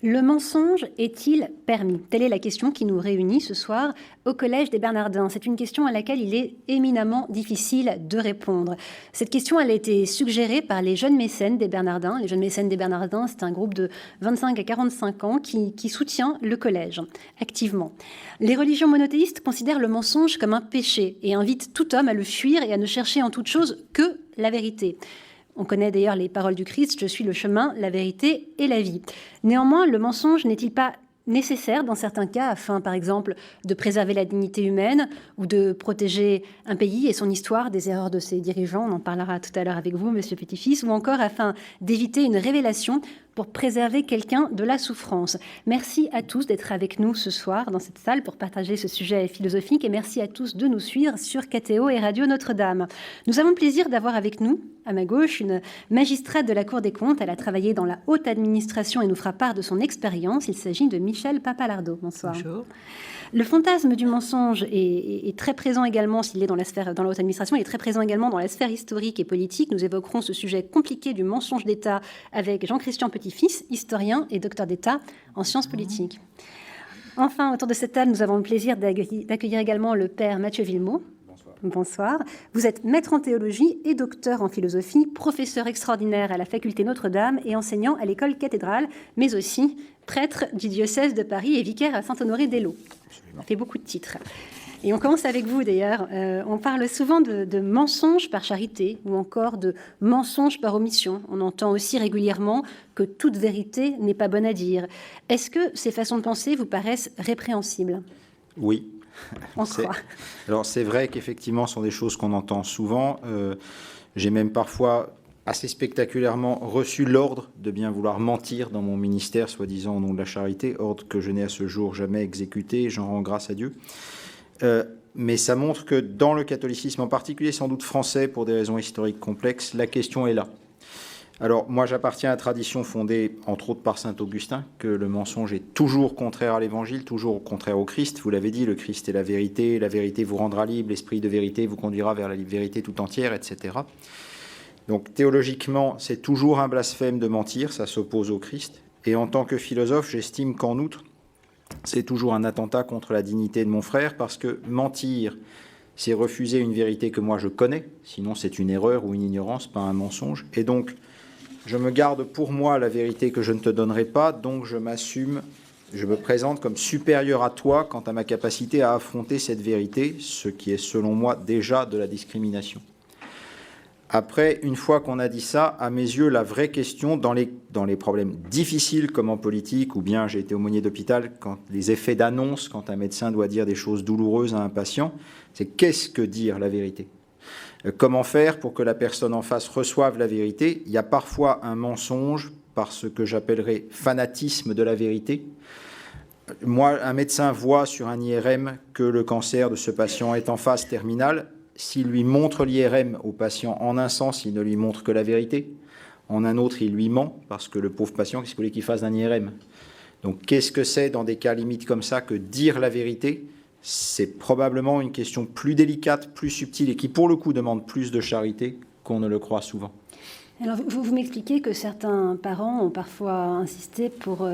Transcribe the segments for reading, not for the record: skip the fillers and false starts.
Le mensonge est-il permis? Telle est la question qui nous réunit ce soir au Collège des Bernardins. C'est une question à laquelle il est éminemment difficile de répondre. Cette question, elle a été suggérée par les jeunes mécènes des Bernardins. Les jeunes mécènes des Bernardins, c'est un groupe de 25 à 45 ans qui soutient le collège activement. Les religions monothéistes considèrent le mensonge comme un péché et invitent tout homme à le fuir et à ne chercher en toute chose que la vérité. On connaît d'ailleurs les paroles du Christ, « Je suis le chemin, la vérité et la vie ». Néanmoins, le mensonge n'est-il pas nécessaire dans certains cas afin, par exemple, de préserver la dignité humaine ou de protéger un pays et son histoire des erreurs de ses dirigeants? On en parlera tout à l'heure avec vous, Monsieur Petit-Fils, ou encore afin d'éviter une révélation pour préserver quelqu'un de la souffrance. Merci à tous d'être avec nous ce soir dans cette salle pour partager ce sujet philosophique et merci à tous de nous suivre sur KTO et Radio Notre-Dame. Nous avons le plaisir d'avoir avec nous, à ma gauche, une magistrate de la Cour des comptes. Elle a travaillé dans la haute administration et nous fera part de son expérience. Il s'agit de Michel Papalardo. Bonsoir. Bonjour. Le fantasme du mensonge est très présent également, s'il est dans la haute administration, il est très présent également dans la sphère historique et politique. Nous évoquerons ce sujet compliqué du mensonge d'État avec Jean-Christian Petit-Fils, historien et docteur d'État en sciences politiques. Enfin, autour de cette table, nous avons le plaisir d'accueillir également le père Mathieu Villemot. Bonsoir. Vous êtes maître en théologie et docteur en philosophie, professeur extraordinaire à la faculté Notre-Dame et enseignant à l'école cathédrale, mais aussi prêtre du diocèse de Paris et vicaire à Saint-Honoré-d'Eylau. Ça fait beaucoup de titres. Et on commence avec vous d'ailleurs. On parle souvent de mensonges par charité ou encore de mensonges par omission. On entend aussi régulièrement que toute vérité n'est pas bonne à dire. Est-ce que ces façons de penser vous paraissent répréhensibles? Oui. Alors c'est vrai qu'effectivement ce sont des choses qu'on entend souvent. J'ai même parfois assez spectaculairement reçu l'ordre de bien vouloir mentir dans mon ministère, soi-disant au nom de la charité, ordre que je n'ai à ce jour jamais exécuté, j'en rends grâce à Dieu. Mais ça montre que dans le catholicisme en particulier, sans doute français, pour des raisons historiques complexes, la question est là. Alors, moi, j'appartiens à la tradition fondée, entre autres, par saint Augustin, que le mensonge est toujours contraire à l'Évangile, toujours contraire au Christ. Vous l'avez dit, le Christ est la vérité vous rendra libre, l'esprit de vérité vous conduira vers la vérité tout entière, etc. Donc, théologiquement, c'est toujours un blasphème de mentir, ça s'oppose au Christ. Et en tant que philosophe, j'estime qu'en outre, c'est toujours un attentat contre la dignité de mon frère, parce que mentir, c'est refuser une vérité que moi je connais, sinon c'est une erreur ou une ignorance, pas un mensonge. Et donc, je me garde pour moi la vérité que je ne te donnerai pas, donc je m'assume, je me présente comme supérieur à toi quant à ma capacité à affronter cette vérité, ce qui est selon moi déjà de la discrimination. Après, une fois qu'on a dit ça, à mes yeux, la vraie question dans les problèmes difficiles comme en politique, ou bien j'ai été aumônier d'hôpital, quand les effets d'annonce, quand un médecin doit dire des choses douloureuses à un patient, c'est qu'est-ce que dire la vérité ? Comment faire pour que la personne en face reçoive la vérité ? Il y a parfois un mensonge par ce que j'appellerais fanatisme de la vérité. Moi, un médecin voit sur un IRM que le cancer de ce patient est en phase terminale. S'il lui montre l'IRM au patient, en un sens, il ne lui montre que la vérité. En un autre, il lui ment, parce que le pauvre patient, qu'est-ce qu'il voulait qu'il fasse d'un IRM ? Donc, qu'est-ce que c'est dans des cas limites comme ça que dire la vérité ? C'est probablement une question plus délicate, plus subtile et qui, pour le coup, demande plus de charité qu'on ne le croit souvent. Alors, vous m'expliquez que certains parents ont parfois insisté pour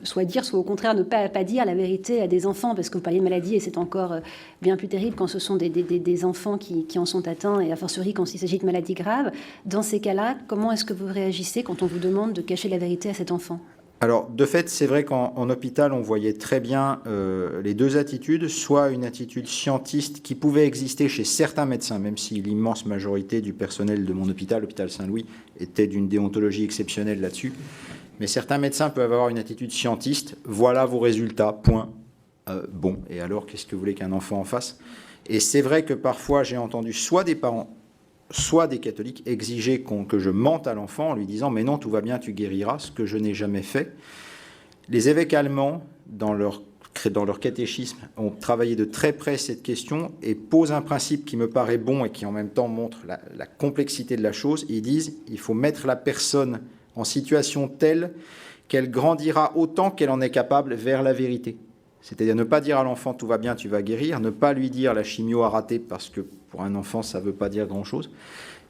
soit dire, soit au contraire ne pas dire la vérité à des enfants, parce que vous parliez de maladie et c'est encore bien plus terrible quand ce sont des enfants qui en sont atteints, et a fortiori quand il s'agit de maladies graves. Dans ces cas-là, comment est-ce que vous réagissez quand on vous demande de cacher la vérité à cet enfant ? Alors, de fait, c'est vrai qu'en hôpital, on voyait très bien les deux attitudes, soit une attitude scientiste qui pouvait exister chez certains médecins, même si l'immense majorité du personnel de mon hôpital, l'hôpital Saint-Louis, était d'une déontologie exceptionnelle là-dessus. Mais certains médecins peuvent avoir une attitude scientiste, voilà vos résultats, point. Bon, et alors, qu'est-ce que vous voulez qu'un enfant en fasse ? Et c'est vrai que parfois, j'ai entendu soit des parents, soit des catholiques exiger que je mente à l'enfant en lui disant « mais non, tout va bien, tu guériras », ce que je n'ai jamais fait. Les évêques allemands, dans leur catéchisme, ont travaillé de très près cette question et posent un principe qui me paraît bon et qui en même temps montre la complexité de la chose. Ils disent « il faut mettre la personne en situation telle qu'elle grandira autant qu'elle en est capable vers la vérité ». C'est-à-dire ne pas dire à l'enfant « tout va bien, tu vas guérir », ne pas lui dire « la chimio a raté » parce que pour un enfant, ça ne veut pas dire grand-chose,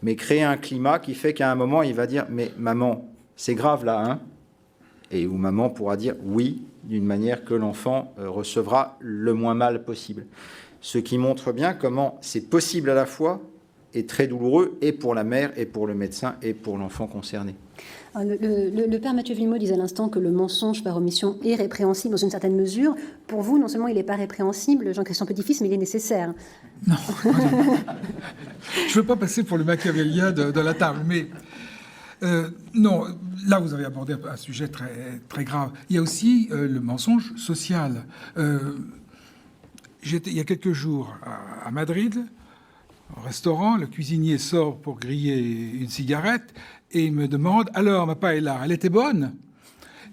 mais créer un climat qui fait qu'à un moment, il va dire « mais maman, c'est grave là, hein ?» et où maman pourra dire oui d'une manière que l'enfant recevra le moins mal possible. Ce qui montre bien comment c'est possible à la fois et très douloureux, et pour la mère, et pour le médecin, et pour l'enfant concerné. Le père Mathieu Villemot disait à l'instant que le mensonge par omission est répréhensible dans une certaine mesure. Pour vous, non seulement il n'est pas répréhensible, Jean-Christian Petit-Fils, mais il est nécessaire. Non. Je ne veux pas passer pour le machiavélien de la table, mais non, là vous avez abordé un sujet très, très grave. Il y a aussi le mensonge social. J'étais il y a quelques jours à Madrid, au restaurant, le cuisinier sort pour griller une cigarette et il me demande « Alors, ma paella, elle était bonne ?»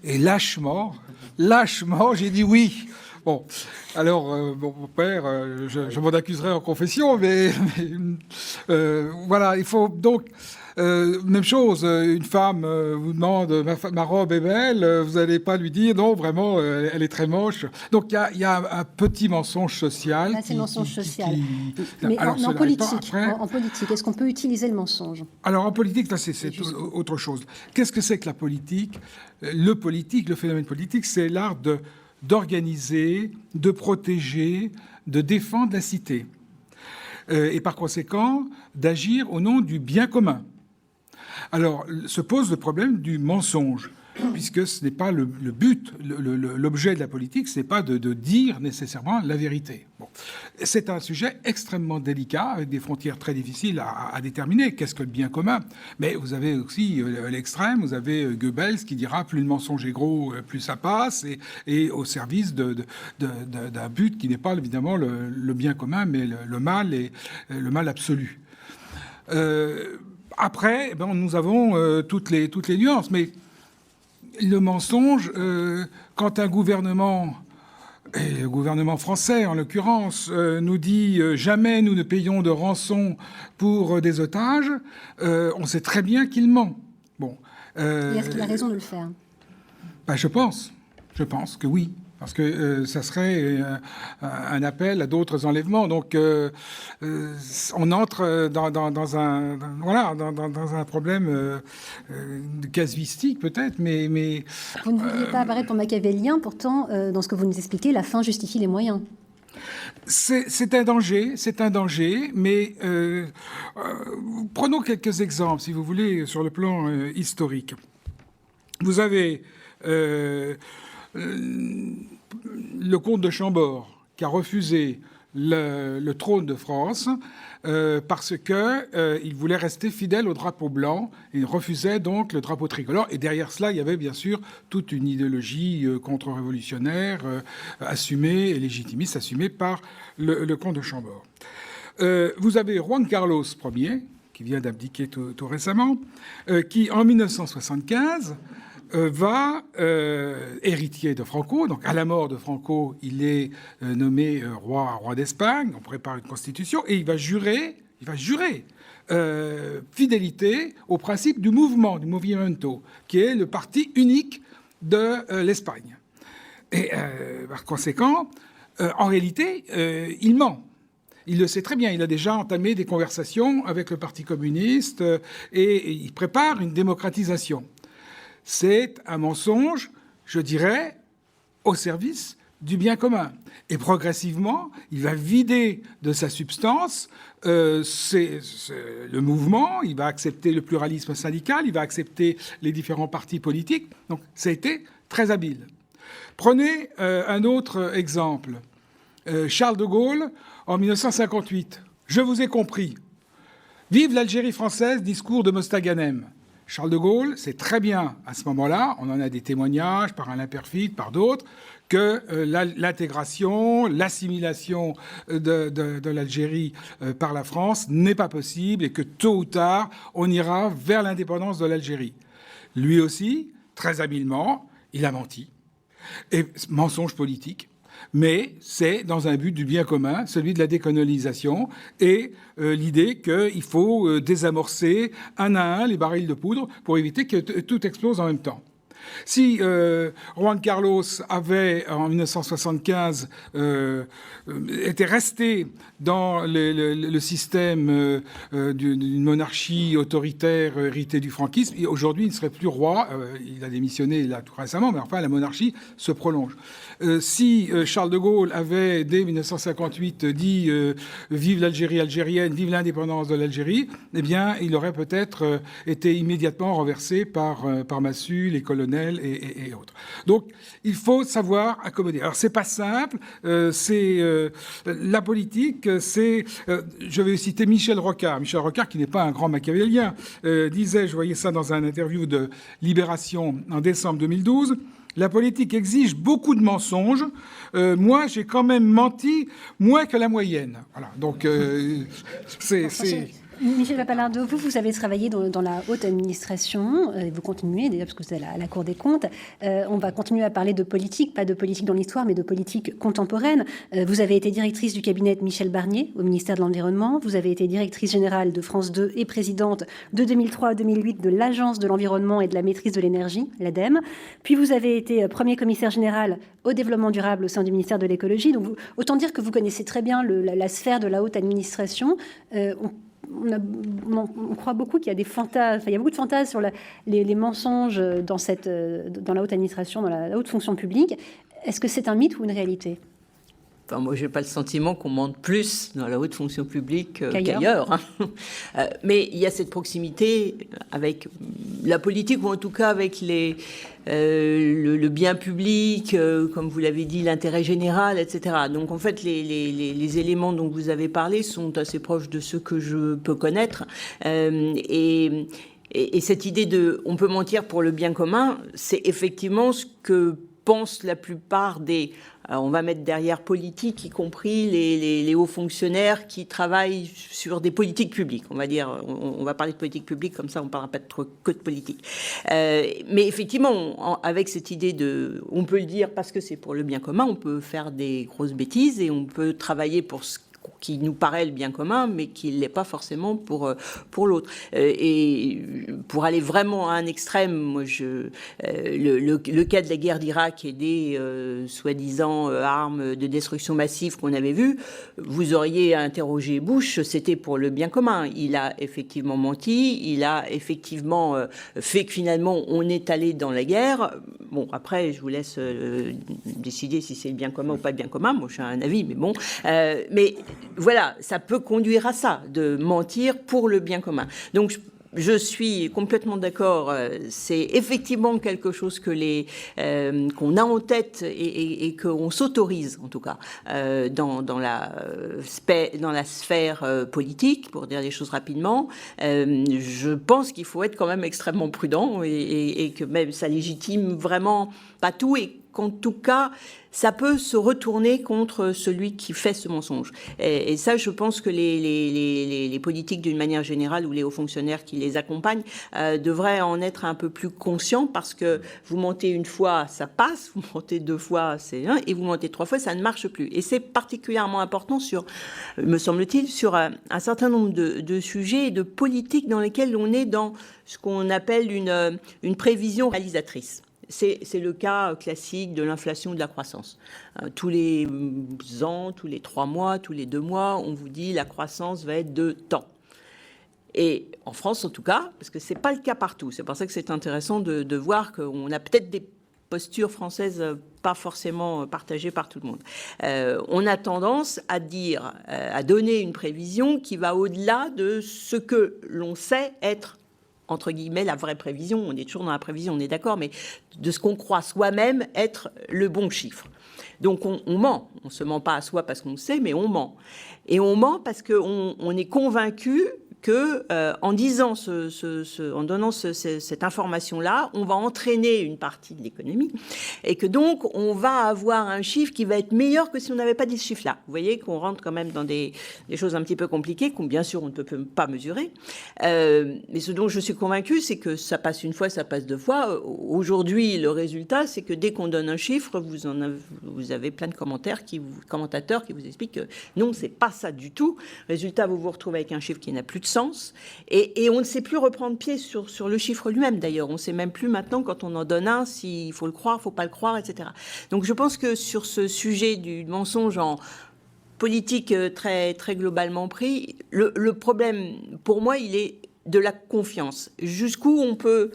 Et lâchement, j'ai dit oui. Bon, alors, mon père, je m'en accuserai en confession, mais voilà, il faut donc... même chose, une femme vous demande ma robe est belle, vous n'allez pas lui dire non, vraiment, elle est très moche. Donc il y a un petit mensonge social. Là, c'est le mensonge social. Mais alors, en politique, est-ce qu'on peut utiliser le mensonge? Alors en politique, là, c'est autre chose. Qu'est-ce que c'est que la politique? Le phénomène politique, c'est l'art d'organiser, de protéger, de défendre la cité. Et par conséquent, d'agir au nom du bien commun. Alors, se pose le problème du mensonge, puisque ce n'est pas le but, l'objet de la politique, ce n'est pas de dire nécessairement la vérité. Bon. C'est un sujet extrêmement délicat, avec des frontières très difficiles à déterminer. Qu'est-ce que le bien commun? Mais vous avez aussi l'extrême, vous avez Goebbels qui dira plus le mensonge est gros, plus ça passe, et au service d'un but qui n'est pas évidemment le bien commun, mais le mal, et le mal absolu. Après, nous avons toutes les nuances, mais le mensonge, quand un gouvernement, et le gouvernement français en l'occurrence, nous dit jamais nous ne payons de rançon pour des otages, on sait très bien qu'il ment. Bon. Et est-ce qu'il a raison de le faire? Je pense que oui. Parce que ça serait un appel à d'autres enlèvements. Donc, on entre dans un problème de casuistique, peut-être, mais... Vous ne vouliez pas apparaître pour machiavélien, pourtant, dans ce que vous nous expliquez, la fin justifie les moyens. C'est un danger, mais prenons quelques exemples, si vous voulez, sur le plan historique. Vous avez... le comte de Chambord, qui a refusé le trône de France parce qu'il voulait rester fidèle au drapeau blanc. Il refusait donc le drapeau tricolore. Et derrière cela, il y avait bien sûr toute une idéologie contre-révolutionnaire assumée et légitimiste assumée par le comte de Chambord. Vous avez Juan Carlos Ier, qui vient d'abdiquer tout récemment, qui, en 1975... héritier de Franco, donc à la mort de Franco, il est nommé roi d'Espagne, on prépare une constitution, et il va jurer fidélité au principe du movimento, qui est le parti unique de l'Espagne. Et par conséquent, en réalité, il ment. Il le sait très bien. Il a déjà entamé des conversations avec le Parti communiste et il prépare une démocratisation. C'est un mensonge, je dirais, au service du bien commun. Et progressivement, il va vider de sa substance le mouvement, il va accepter le pluralisme syndical, il va accepter les différents partis politiques. Donc ça a été très habile. Prenez un autre exemple. Charles de Gaulle, en 1958. Je vous ai compris. Vive l'Algérie française, discours de Mostaganem. Charles de Gaulle sait très bien, à ce moment-là, on en a des témoignages par Alain Peyrefitte, par d'autres, que l'intégration, l'assimilation de l'Algérie par la France n'est pas possible et que tôt ou tard, on ira vers l'indépendance de l'Algérie. Lui aussi, très habilement, il a menti. Et mensonge politique. Mais c'est dans un but du bien commun, celui de la décolonisation, et l'idée qu'il faut désamorcer un à un les barils de poudre pour éviter que tout explose en même temps. Si Juan Carlos avait, en 1975, été resté dans le système d'une monarchie autoritaire héritée du franquisme, aujourd'hui, il ne serait plus roi. Il a démissionné là tout récemment, mais enfin, la monarchie se prolonge. Si Charles de Gaulle avait, dès 1958, dit « Vive l'Algérie algérienne, vive l'indépendance de l'Algérie », eh bien, il aurait peut-être été immédiatement renversé par Massu, les colonels et autres. Donc, il faut savoir accommoder. Alors, c'est pas simple. La politique, je vais citer Michel Rocard. Michel Rocard, qui n'est pas un grand machiavélien, disait, je voyais ça dans un interview de Libération en décembre 2012, la politique exige beaucoup de mensonges. Moi, j'ai quand même menti moins que la moyenne. Voilà. Donc, Michel Pappalardo, vous avez travaillé dans la haute administration, et vous continuez déjà parce que vous êtes à la Cour des comptes. On va continuer à parler de politique, pas de politique dans l'histoire, mais de politique contemporaine. Vous avez été directrice du cabinet de Michel Barnier au ministère de l'Environnement. Vous avez été directrice générale de France 2 et présidente de 2003 à 2008 de l'Agence de l'environnement et de la maîtrise de l'énergie, l'ADEME. Puis vous avez été premier commissaire général au développement durable au sein du ministère de l'écologie. Donc autant dire que vous connaissez très bien la sphère de la haute administration. On croit beaucoup qu'il y a des fantasmes, il y a beaucoup de fantasmes sur les mensonges dans la haute administration, dans la haute fonction publique. Est-ce que c'est un mythe ou une réalité ? Enfin, moi, je n'ai pas le sentiment qu'on mente plus dans la haute fonction publique qu'ailleurs. Hein. Mais il y a cette proximité avec la politique, ou en tout cas avec le bien public, comme vous l'avez dit, l'intérêt général, etc. Donc, en fait, les éléments dont vous avez parlé sont assez proches de ceux que je peux connaître. Et cette idée de « on peut mentir pour le bien commun », c'est effectivement ce que pensent la plupart des... on va mettre derrière politique, y compris les hauts fonctionnaires qui travaillent sur des politiques publiques. On va dire, on va parler de politique publique, comme ça on ne parlera pas que de politique. Mais effectivement, avec cette idée de... On peut le dire parce que c'est pour le bien commun, on peut faire des grosses bêtises et on peut travailler pour ce qui nous paraît le bien commun, mais qui ne l'est pas forcément pour l'autre. Et pour aller vraiment à un extrême, moi, le cas de la guerre d'Irak et des soi-disant armes de destruction massive qu'on avait vues, vous auriez interrogé Bush, c'était pour le bien commun. Il a effectivement menti, il a effectivement fait que finalement on est allé dans la guerre. Bon, après, je vous laisse décider si c'est le bien commun ou pas le bien commun. Moi, j'ai un avis, mais bon. Mais voilà, ça peut conduire à ça, de mentir pour le bien commun. Donc, je suis complètement d'accord. C'est effectivement quelque chose que qu'on a en tête et qu'on s'autorise, en tout cas, dans la sphère politique, pour dire les choses rapidement. Je pense qu'il faut être quand même extrêmement prudent et que même ça légitime vraiment pas tout et qu'en tout cas, ça peut se retourner contre celui qui fait ce mensonge. Et ça, je pense que les politiques, d'une manière générale, ou les hauts fonctionnaires qui les accompagnent, devraient en être un peu plus conscients, parce que vous mentez une fois, ça passe, vous mentez deux fois, c'est un, et vous mentez trois fois, ça ne marche plus. Et c'est particulièrement important me semble-t-il, sur un certain nombre de sujets et de politiques dans lesquels on est dans ce qu'on appelle une prévision réalisatrice. C'est le cas classique de l'inflation ou de la croissance. Tous les ans, tous les 3 mois, tous les 2 mois, on vous dit la croissance va être de temps. Et en France, en tout cas, parce que ce n'est pas le cas partout. C'est pour ça que c'est intéressant de voir qu'on a peut-être des postures françaises pas forcément partagées par tout le monde. On a tendance à donner une prévision qui va au-delà de ce que l'on sait être, entre guillemets, la vraie prévision. On est toujours dans la prévision, on est d'accord, mais de ce qu'on croit soi-même être le bon chiffre. Donc on ment. On ne se ment pas à soi parce qu'on le sait, mais on ment. Et on ment parce qu'on est convaincu que en disant en donnant cette information-là, on va entraîner une partie de l'économie et que donc on va avoir un chiffre qui va être meilleur que si on n'avait pas dit ce chiffre-là. Vous voyez qu'on rentre quand même dans des choses un petit peu compliquées, qu'on bien sûr on ne peut pas mesurer. Mais ce dont je suis convaincue, c'est que ça passe une fois, ça passe deux fois. Aujourd'hui, le résultat, c'est que dès qu'on donne un chiffre, vous avez plein de commentateurs qui vous expliquent que non, c'est pas ça du tout. Résultat, vous vous retrouvez avec un chiffre qui n'a plus de sens. Et on ne sait plus reprendre pied sur le chiffre lui-même, d'ailleurs. On ne sait même plus maintenant, quand on en donne un, s'il faut le croire, il ne faut pas le croire, etc. Donc je pense que sur ce sujet du mensonge en politique très, très globalement pris, le problème, pour moi, il est de la confiance. Jusqu'où on peut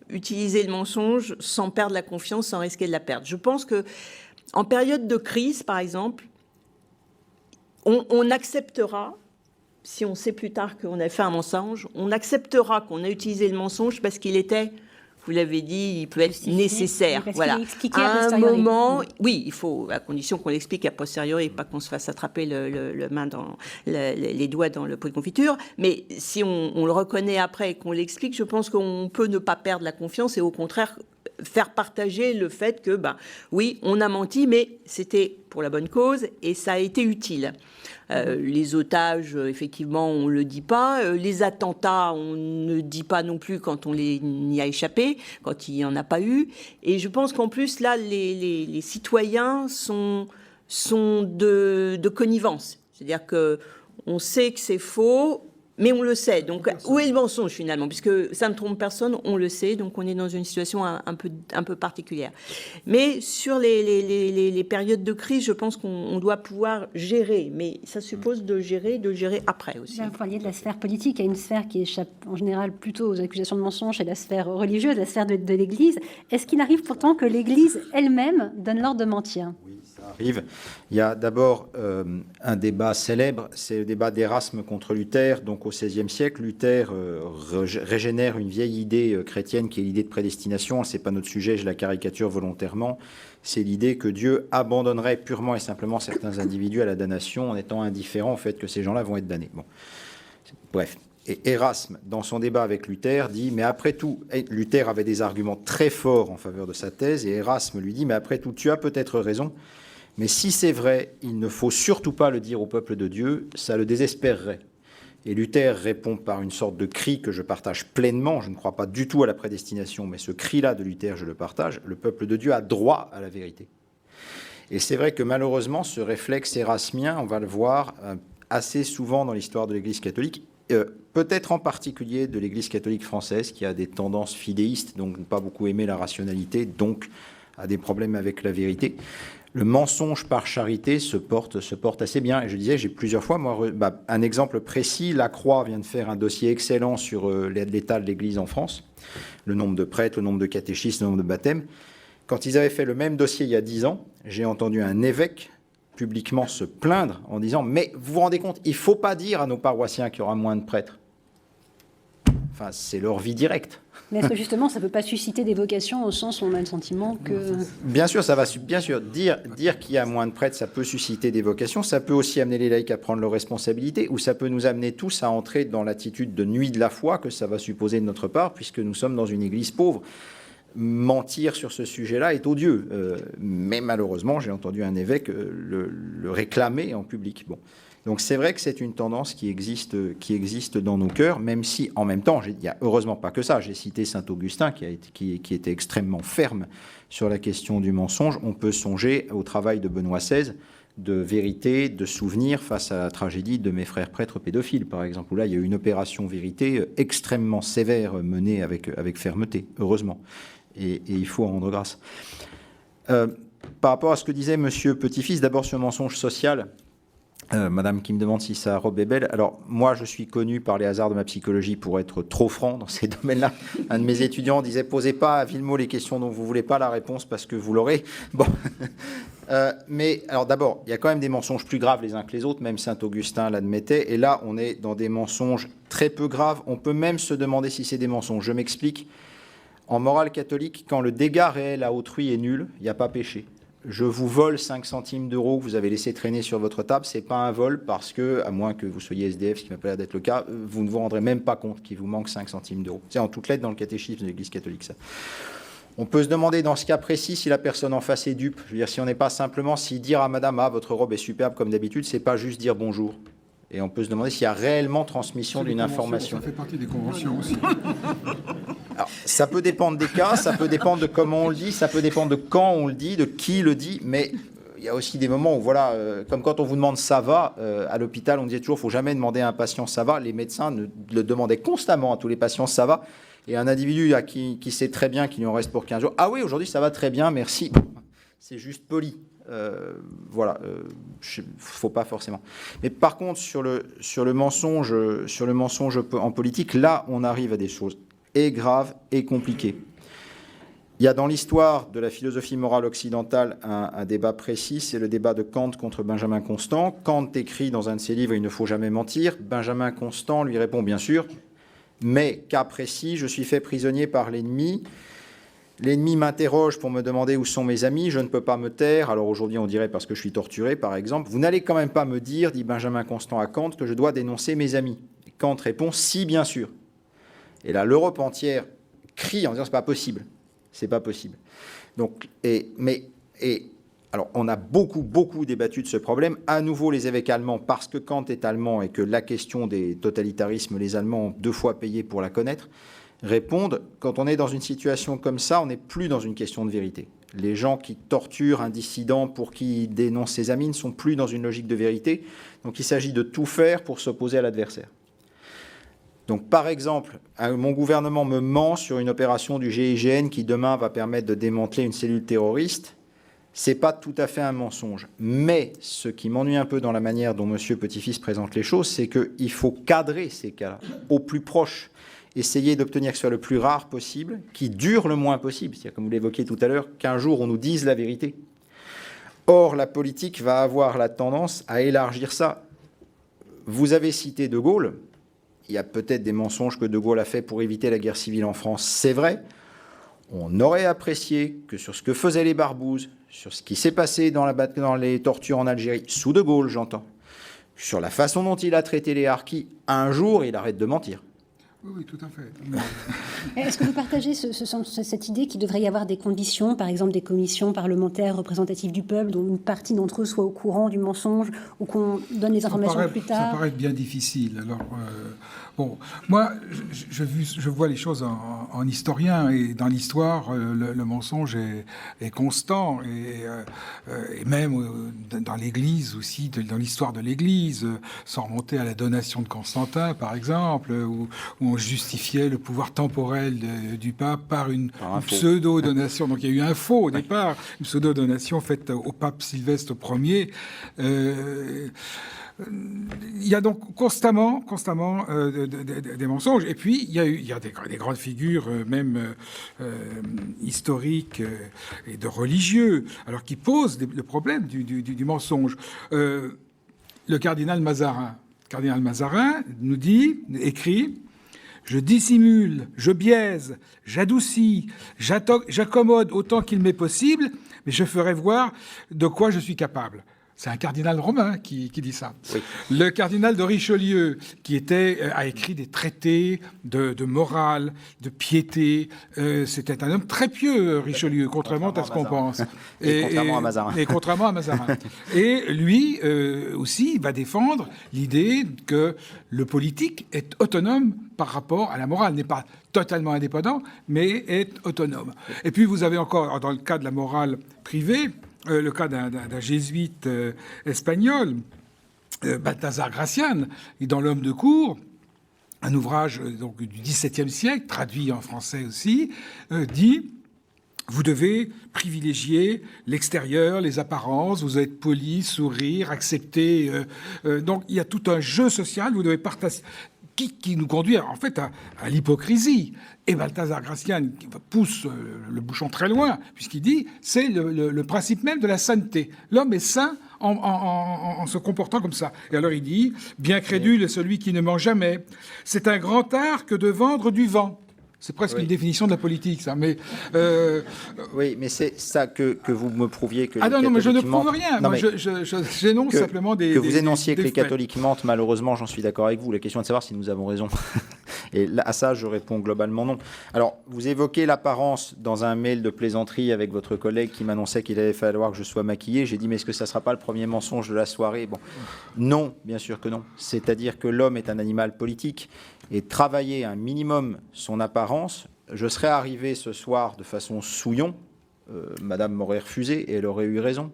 utiliser le mensonge sans perdre la confiance, sans risquer de la perdre. Je pense que en période de crise, par exemple, on acceptera, si on sait plus tard qu'on a fait un mensonge, on acceptera qu'on a utilisé le mensonge parce qu'il était, vous l'avez dit, il peut être nécessaire. Voilà. À un moment, oui, il faut, à condition qu'on l'explique a posteriori, pas qu'on se fasse attraper les doigts dans le pot de confiture. Mais si on le reconnaît après et qu'on l'explique, je pense qu'on peut ne pas perdre la confiance et au contraire faire partager le fait que, oui, on a menti, mais c'était pour la bonne cause et ça a été utile. Les otages, effectivement, on ne le dit pas. Les attentats, on ne dit pas non plus quand on y a échappé, quand il n'y en a pas eu. Et je pense qu'en plus, là, les citoyens sont de connivence. C'est-à-dire qu'on sait que c'est faux, mais on le sait. Donc, où est le mensonge, finalement ? Puisque ça ne trompe personne, on le sait. Donc, on est dans une situation un peu particulière. Mais sur les périodes de crise, je pense qu'on doit pouvoir gérer. Mais ça suppose de gérer après aussi. Vous parliez de la sphère politique. Il y a une sphère qui échappe en général plutôt aux accusations de mensonge, c'est la sphère religieuse, la sphère de l'Église. Est-ce qu'il arrive pourtant que l'Église elle-même donne l'ordre de mentir ? Oui, ça arrive. Il y a d'abord un débat célèbre, c'est le débat d'Erasme contre Luther. Donc au XVIe siècle, Luther régénère une vieille idée chrétienne qui est l'idée de prédestination. Ce n'est pas notre sujet, je la caricature volontairement. C'est l'idée que Dieu abandonnerait purement et simplement certains individus à la damnation en étant indifférent au fait que ces gens-là vont être damnés. Bon. Bref. Et Erasme, dans son débat avec Luther, dit « Mais après tout, Luther avait des arguments très forts en faveur de sa thèse, et Erasme lui dit « Mais après tout, tu as peut-être raison, mais si c'est vrai, il ne faut surtout pas le dire au peuple de Dieu, ça le désespérerait. » Et Luther répond par une sorte de cri que je partage pleinement, je ne crois pas du tout à la prédestination, mais ce cri-là de Luther, je le partage, le peuple de Dieu a droit à la vérité. Et c'est vrai que malheureusement, ce réflexe érasmien, on va le voir assez souvent dans l'histoire de l'Église catholique, peut-être en particulier de l'Église catholique française, qui a des tendances fidéistes, donc pas beaucoup aimer la rationalité, donc a des problèmes avec la vérité. Le mensonge par charité se porte assez bien. Et je disais, j'ai plusieurs fois, un exemple précis, la Croix vient de faire un dossier excellent sur l'état de l'Église en France, le nombre de prêtres, le nombre de catéchistes, le nombre de baptêmes. Quand ils avaient fait le même dossier il y a 10 ans, j'ai entendu un évêque publiquement se plaindre en disant « Mais vous vous rendez compte, il ne faut pas dire à nos paroissiens qu'il y aura moins de prêtres. » Enfin, c'est leur vie directe. Mais est-ce que justement, ça ne peut pas susciter des vocations au sens où on a le sentiment que... Bien sûr, ça va. Bien sûr, dire qu'il y a moins de prêtres, ça peut susciter des vocations. Ça peut aussi amener les laïcs à prendre leurs responsabilités, ou ça peut nous amener tous à entrer dans l'attitude de nuit de la foi que ça va supposer de notre part, puisque nous sommes dans une église pauvre. Mentir sur ce sujet-là est odieux. Mais malheureusement, j'ai entendu un évêque le réclamer en public. Bon. Donc c'est vrai que c'est une tendance qui existe dans nos cœurs, même si en même temps, il n'y a heureusement pas que ça. J'ai cité saint Augustin qui était extrêmement ferme sur la question du mensonge. On peut songer au travail de Benoît XVI, de vérité, de souvenir face à la tragédie de mes frères prêtres pédophiles, par exemple, où là, il y a eu une opération vérité extrêmement sévère menée avec fermeté, heureusement. Et il faut en rendre grâce. Par rapport à ce que disait Monsieur Petit-Fils, d'abord sur le mensonge social, Madame qui me demande si sa robe est belle. Alors, moi, je suis connu par les hasards de ma psychologie pour être trop franc dans ces domaines-là. Un de mes étudiants disait « Posez pas à Villemot les questions dont vous ne voulez pas la réponse parce que vous l'aurez. » Bon. Mais, alors d'abord, il y a quand même des mensonges plus graves les uns que les autres, même Saint-Augustin l'admettait. Et là, on est dans des mensonges très peu graves. On peut même se demander si c'est des mensonges. Je m'explique. En morale catholique, quand le dégât réel à autrui est nul, il n'y a pas péché. Je vous vole 5 centimes d'euros que vous avez laissé traîner sur votre table, ce n'est pas un vol parce que, à moins que vous soyez SDF, ce qui m'a pas l'air d'être le cas, vous ne vous rendrez même pas compte qu'il vous manque 5 centimes d'euros. C'est en toutes lettres dans le catéchisme de l'Église catholique, ça. On peut se demander dans ce cas précis si la personne en face est dupe. Je veux dire, si on n'est pas simplement, si dire à madame, ah, votre robe est superbe comme d'habitude, c'est pas juste dire bonjour. Et on peut se demander s'il y a réellement transmission d'une information. Ça fait partie des conventions aussi. Alors, ça peut dépendre des cas, ça peut dépendre de comment on le dit, ça peut dépendre de quand on le dit, de qui le dit, mais il y a aussi des moments où, voilà, comme quand on vous demande ça va, à l'hôpital, on disait toujours, il ne faut jamais demander à un patient ça va. Les médecins le demandaient constamment à tous les patients ça va. Et un individu qui sait très bien qu'il lui en reste pour 15 jours, ah oui, aujourd'hui ça va très bien, merci. C'est juste poli. Voilà, faut pas forcément. Mais par contre, sur le mensonge en politique, là, on arrive à des choses et graves et compliquées. Il y a dans l'histoire de la philosophie morale occidentale un débat précis, c'est le débat de Kant contre Benjamin Constant. Kant écrit dans un de ses livres « Il ne faut jamais mentir ». Benjamin Constant lui répond « Bien sûr, mais cas précis, je suis fait prisonnier par l'ennemi. L'ennemi m'interroge pour me demander où sont mes amis, je ne peux pas me taire. Alors aujourd'hui, on dirait parce que je suis torturé, par exemple. Vous n'allez quand même pas me dire, dit Benjamin Constant à Kant, que je dois dénoncer mes amis. Et Kant répond « Si, bien sûr ». Et là, l'Europe entière crie en disant « C'est pas possible ». C'est pas possible. Donc, alors, on a beaucoup débattu de ce problème. À nouveau, les évêques allemands, parce que Kant est allemand et que la question des totalitarismes, les Allemands ont 2 fois payé pour la connaître, répondent, quand on est dans une situation comme ça, on n'est plus dans une question de vérité. Les gens qui torturent un dissident pour qu'il dénonce ses amis ne sont plus dans une logique de vérité. Donc, il s'agit de tout faire pour s'opposer à l'adversaire. Donc, par exemple, mon gouvernement me ment sur une opération du GIGN qui, demain, va permettre de démanteler une cellule terroriste. Ce n'est pas tout à fait un mensonge. Mais ce qui m'ennuie un peu dans la manière dont M. Petit-Fils présente les choses, c'est qu'il faut cadrer ces cas-là au plus proche. Essayer d'obtenir que ce soit le plus rare possible, qui dure le moins possible. C'est-à-dire, comme vous l'évoquiez tout à l'heure, qu'un jour, on nous dise la vérité. Or, la politique va avoir la tendance à élargir ça. Vous avez cité De Gaulle. Il y a peut-être des mensonges que De Gaulle a fait pour éviter la guerre civile en France, c'est vrai. On aurait apprécié que sur ce que faisaient les barbouzes, sur ce qui s'est passé dans les tortures en Algérie, sous De Gaulle, j'entends, sur la façon dont il a traité les harkis, un jour, il arrête de mentir. Oui, tout à fait. Est-ce que vous partagez cette idée qu'il devrait y avoir des conditions, par exemple des commissions parlementaires représentatives du peuple, dont une partie d'entre eux soit au courant du mensonge, ou qu'on donne les informations plus tard? Ça paraît bien difficile. Alors, bon, moi, je vois les choses en historien, et dans l'histoire, le mensonge est constant, et même dans l'Église aussi, dans l'histoire de l'Église, sans remonter à la donation de Constantin, par exemple, où on justifiait le pouvoir temporel du pape par une pseudo-donation. Donc il y a eu un faux au départ, une pseudo-donation faite au pape Sylvestre Ier. Il y a donc constamment des mensonges. Et puis, il y a des grandes figures, même historiques et de religieux, alors qui posent le problème du mensonge. Le cardinal Mazarin. Le cardinal Mazarin nous écrit: je dissimule, je biaise, j'adoucis, j'accommode autant qu'il m'est possible, mais je ferai voir de quoi je suis capable. C'est un cardinal romain qui dit ça. Oui. Le cardinal de Richelieu, qui a écrit des traités de morale, de piété. C'était un homme très pieux, Richelieu, contrairement à ce qu'on pense. Contrairement à Mazarin. Et contrairement à Mazarin. Et lui aussi va défendre l'idée que le politique est autonome par rapport à la morale, n'est pas totalement indépendant, mais est autonome. Et puis vous avez encore, dans le cas de la morale privée, le cas d'un jésuite espagnol, Balthazar Gracián, et dans L'Homme de cour, un ouvrage donc, du XVIIe siècle, traduit en français aussi, dit: vous devez privilégier l'extérieur, les apparences, vous devez être poli, sourire, accepter. Donc il y a tout un jeu social, vous devez partager, qui nous conduit en fait à l'hypocrisie. Et Balthazar Gracián pousse le bouchon très loin, puisqu'il dit c'est le principe même de la sainteté. L'homme est saint en se comportant comme ça. Et alors il dit: bien crédule est celui qui ne ment jamais. C'est un grand art que de vendre du vent. C'est presque une définition de la politique, ça. Mais oui, mais c'est ça que vous me prouviez que. Ah non, mais je ne prouve rien. Non, moi, j'énonce simplement des. Que vous énonciez que les catholiques mentent, malheureusement, j'en suis d'accord avec vous. La question est de savoir si nous avons raison. Et là, à ça, je réponds globalement non. Alors, vous évoquez l'apparence dans un mail de plaisanterie avec votre collègue qui m'annonçait qu'il allait falloir que je sois maquillé. J'ai dit, mais est-ce que ça ne sera pas le premier mensonge de la soirée? Bon, non, bien sûr que non. C'est-à-dire que l'homme est un animal politique. Et travailler un minimum son apparence, je serais arrivé ce soir de façon souillon, madame m'aurait refusé et elle aurait eu raison.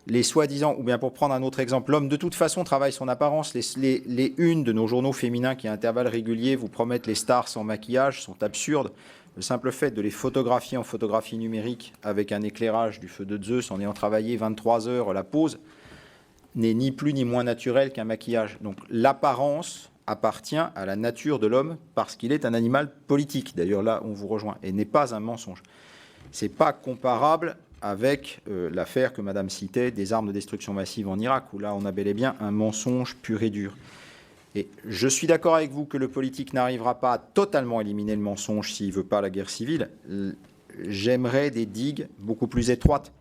les soi-disant, ou bien pour prendre un autre exemple, l'homme de toute façon travaille son apparence. Les unes de nos journaux féminins qui à intervalles réguliers vous promettent les stars sans maquillage sont absurdes. Le simple fait de les photographier en photographie numérique avec un éclairage du feu de Zeus en ayant travaillé 23 heures la pose n'est ni plus ni moins naturel qu'un maquillage. Donc l'apparence appartient à la nature de l'homme parce qu'il est un animal politique. D'ailleurs là on vous rejoint et n'est pas un mensonge. C'est pas comparable avec l'affaire que Madame citait des armes de destruction massive en Irak, où là on a bel et bien un mensonge pur et dur. Et je suis d'accord avec vous que le politique n'arrivera pas à totalement éliminer le mensonge s'il ne veut pas la guerre civile. J'aimerais des digues beaucoup plus étroites.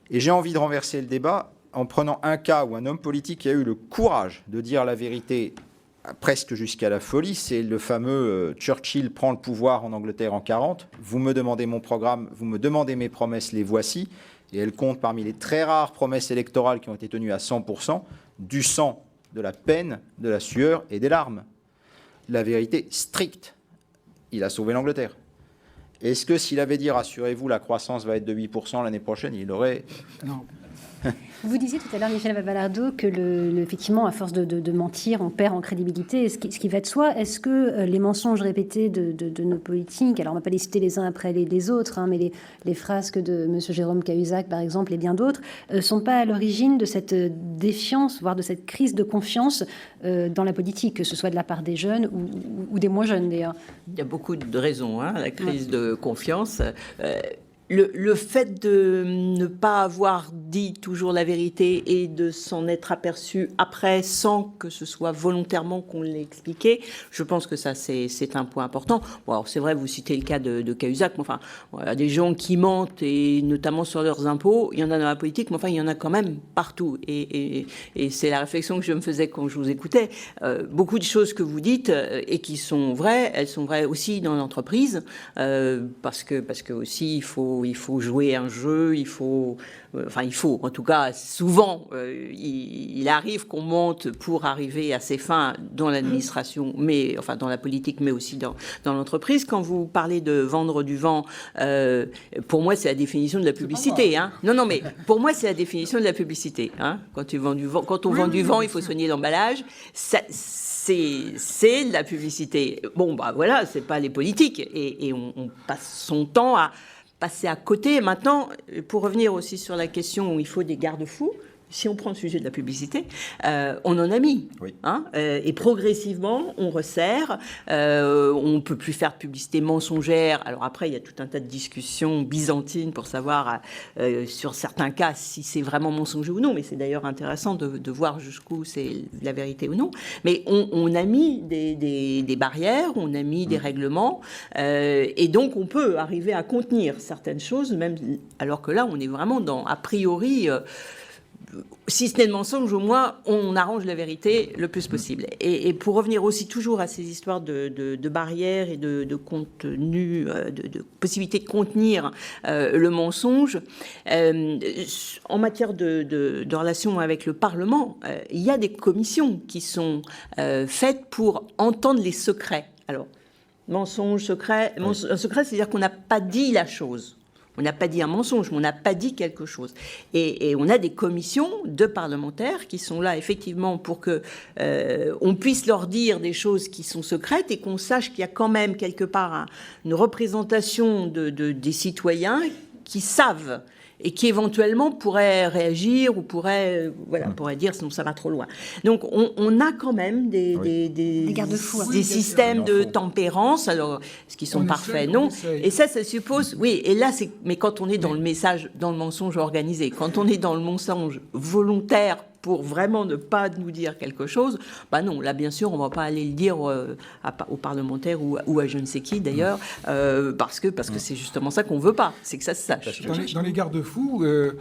Et j'ai envie de renverser le débat en prenant un cas où un homme politique qui a eu le courage de dire la vérité presque jusqu'à la folie, c'est le fameux Churchill prend le pouvoir en Angleterre en 40. Vous me demandez mon programme, vous me demandez mes promesses, les voici. Et elles comptent parmi les très rares promesses électorales qui ont été tenues à 100%, du sang, de la peine, de la sueur et des larmes. La vérité stricte. Il a sauvé l'Angleterre. Est-ce que s'il avait dit, rassurez-vous, la croissance va être de 8% l'année prochaine, il aurait... Non. Vous disiez tout à l'heure, Michel Balardo, que effectivement, à force de mentir, on perd en crédibilité, ce qui va de soi. Est-ce que les mensonges répétés de nos politiques, alors on ne va pas les citer les uns après les autres, hein, mais les frasques de M. Jérôme Cahuzac, par exemple, et bien d'autres, ne sont pas à l'origine de cette défiance, voire de cette crise de confiance dans la politique, que ce soit de la part des jeunes ou des moins jeunes, d'ailleurs? Il y a beaucoup de raisons, hein, la crise de confiance. Le fait de ne pas avoir dit toujours la vérité et de s'en être aperçu après sans que ce soit volontairement qu'on l'ait expliqué, je pense que ça c'est un point important. Bon, alors c'est vrai, vous citez le cas de Cahuzac, mais enfin, voilà, des gens qui mentent et notamment sur leurs impôts, il y en a dans la politique, mais enfin il y en a quand même partout. Et c'est la réflexion que je me faisais quand je vous écoutais. Beaucoup de choses que vous dites et qui sont vraies, elles sont vraies aussi dans l'entreprise, parce que aussi il faut jouer un jeu, en tout cas, souvent, il arrive qu'on monte pour arriver à ses fins dans l'administration, mais enfin dans la politique, mais aussi dans l'entreprise. Quand vous parlez de vendre du vent, pour moi, c'est la définition de la publicité. Hein. Non, mais pour moi, c'est la définition de la publicité. Hein. Quand on vend du vent, il faut soigner l'emballage. C'est de la publicité. Bon, bah voilà, c'est pas les politiques. Et on passe son temps à passer à côté. Maintenant, pour revenir aussi sur la question où il faut des garde-fous, si on prend le sujet de la publicité, on en a mis. Oui. Hein, et progressivement, on resserre. On ne peut plus faire de publicité mensongère. Alors après, il y a tout un tas de discussions byzantines pour savoir, sur certains cas, si c'est vraiment mensonger ou non. Mais c'est d'ailleurs intéressant de voir jusqu'où c'est la vérité ou non. Mais on a mis des barrières, on a mis des règlements. Et donc, on peut arriver à contenir certaines choses, même alors que là, on est vraiment dans, a priori... si ce n'est le mensonge, au moins, on arrange la vérité le plus possible. Et pour revenir aussi toujours à ces histoires de barrières et de contenu, de possibilité de contenir le mensonge, en matière de relation avec le Parlement, il y a des commissions qui sont faites pour entendre les secrets. Alors, mensonge, secret, un secret, c'est-à-dire qu'on n'a pas dit la chose. On n'a pas dit un mensonge, mais on n'a pas dit quelque chose. Et on a des commissions de parlementaires qui sont là, effectivement, pour que on puisse leur dire des choses qui sont secrètes et qu'on sache qu'il y a quand même, quelque part, une représentation des citoyens qui savent et qui éventuellement pourraient réagir ou pourraient dire sinon ça va trop loin. Donc on a quand même des garde-fous, des systèmes de tempérance, alors ce qui sont parfaits, non. Et ça suppose, oui, et là mais quand on est dans le message, dans le mensonge organisé, quand on est dans le mensonge volontaire pour vraiment ne pas nous dire quelque chose, bah non, là bien sûr on va pas aller le dire aux parlementaires ou à je ne sais qui d'ailleurs, parce que c'est justement ça qu'on veut pas, c'est que ça se sache. Dans les garde-fous, vous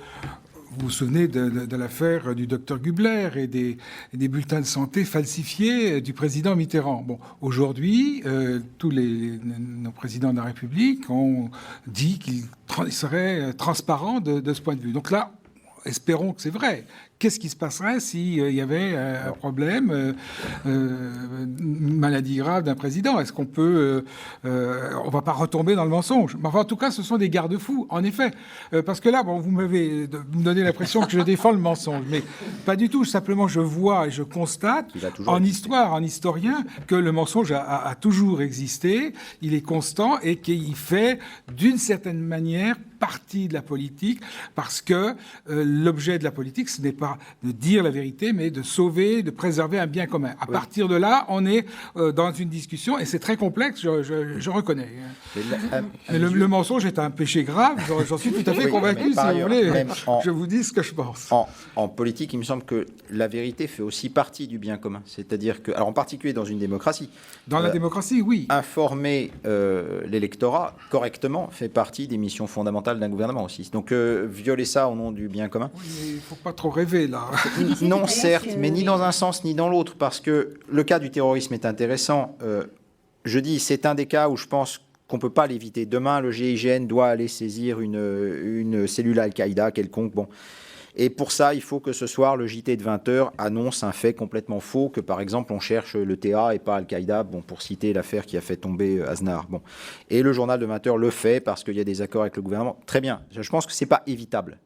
vous souvenez de l'affaire du docteur Gubler et des bulletins de santé falsifiés du président Mitterrand. Bon, aujourd'hui, tous nos présidents de la République ont dit qu'ils seraient transparents de ce point de vue. Donc là, espérons que c'est vrai, qu'est-ce qui se passerait s'il y avait un problème, une maladie grave d'un président? Est-ce qu'on peut... on va pas retomber dans le mensonge. Mais enfin, en tout cas, ce sont des garde-fous, en effet. Parce que là, bon, vous m'avez donné l'impression que je défends le mensonge. Mais pas du tout. Simplement, je vois et je constate, en histoire, en historien, que le mensonge a toujours existé. Il est constant et qu'il fait, d'une certaine manière, partie de la politique, parce que l'objet de la politique, ce n'est pas de dire la vérité, mais de sauver, de préserver un bien commun. À partir de là, on est dans une discussion, et c'est très complexe, je reconnais. Mais le mensonge est un péché grave, j'en suis tout à fait convaincu, si vous voulez. Je vous dis ce que je pense. En politique, il me semble que la vérité fait aussi partie du bien commun. C'est-à-dire que, alors en particulier dans une démocratie... Dans la démocratie, oui. Informer l'électorat correctement fait partie des missions fondamentales d'un gouvernement aussi. Donc violer ça au nom du bien commun. Oui, mais il ne faut pas trop rêver là. Non, certes, mais ni dans un sens ni dans l'autre, parce que le cas du terrorisme est intéressant. Je dis, c'est un des cas où je pense qu'on ne peut pas l'éviter. Demain, le GIGN doit aller saisir une cellule Al-Qaïda quelconque. Bon. Et pour ça, il faut que ce soir, le JT de 20h annonce un fait complètement faux, que par exemple, on cherche le TA et pas Al-Qaïda, bon, pour citer l'affaire qui a fait tomber Aznar. Bon. Et le journal de 20h le fait parce qu'il y a des accords avec le gouvernement. Très bien, je pense que ce n'est pas évitable.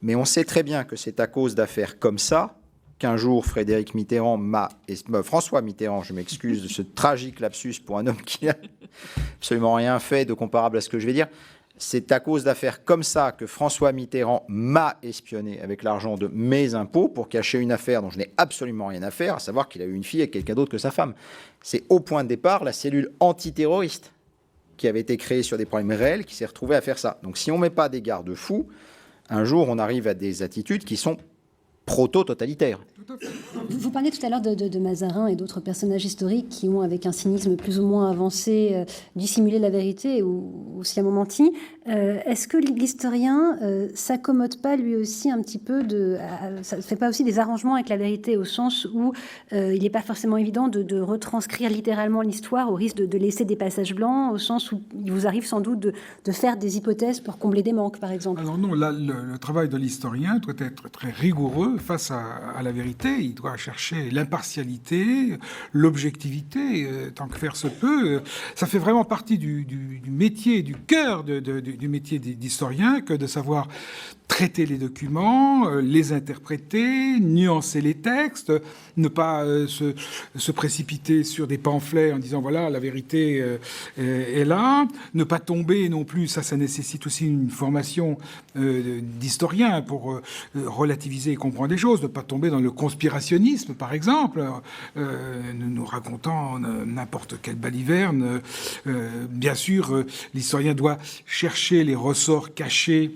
Mais on sait très bien que c'est à cause d'affaires comme ça qu'un jour, François Mitterrand, je m'excuse de ce tragique lapsus pour un homme qui n'a absolument rien fait de comparable à ce que je vais dire. C'est à cause d'affaires comme ça que François Mitterrand m'a espionné avec l'argent de mes impôts pour cacher une affaire dont je n'ai absolument rien à faire, à savoir qu'il a eu une fille avec quelqu'un d'autre que sa femme. C'est au point de départ la cellule antiterroriste qui avait été créée sur des problèmes réels qui s'est retrouvée à faire ça. Donc si on ne met pas des garde-fous, un jour on arrive à des attitudes qui sont proto-totalitaires. Vous parliez tout à l'heure de Mazarin et d'autres personnages historiques qui ont, avec un cynisme plus ou moins avancé, dissimulé la vérité ou sciemment menti. Est-ce que l'historien s'accommode pas lui aussi un petit peu ça ne fait pas aussi des arrangements avec la vérité, au sens où il n'est pas forcément évident de retranscrire littéralement l'histoire au risque de laisser des passages blancs, au sens où il vous arrive sans doute de faire des hypothèses pour combler des manques, par exemple? Alors non, là, le travail de l'historien doit être très rigoureux face à la vérité. Il doit chercher l'impartialité, l'objectivité, tant que faire se peut. Ça fait vraiment partie du métier, du cœur du métier d'historien, que de savoir traiter les documents, les interpréter, nuancer les textes, ne pas se précipiter sur des pamphlets en disant voilà, la vérité est là, ne pas tomber non plus, ça nécessite aussi une formation d'historien pour relativiser et comprendre les choses, ne pas tomber dans le conspirationnisme, par exemple, nous racontant n'importe quelle baliverne. Bien sûr, l'historien doit chercher les ressorts cachés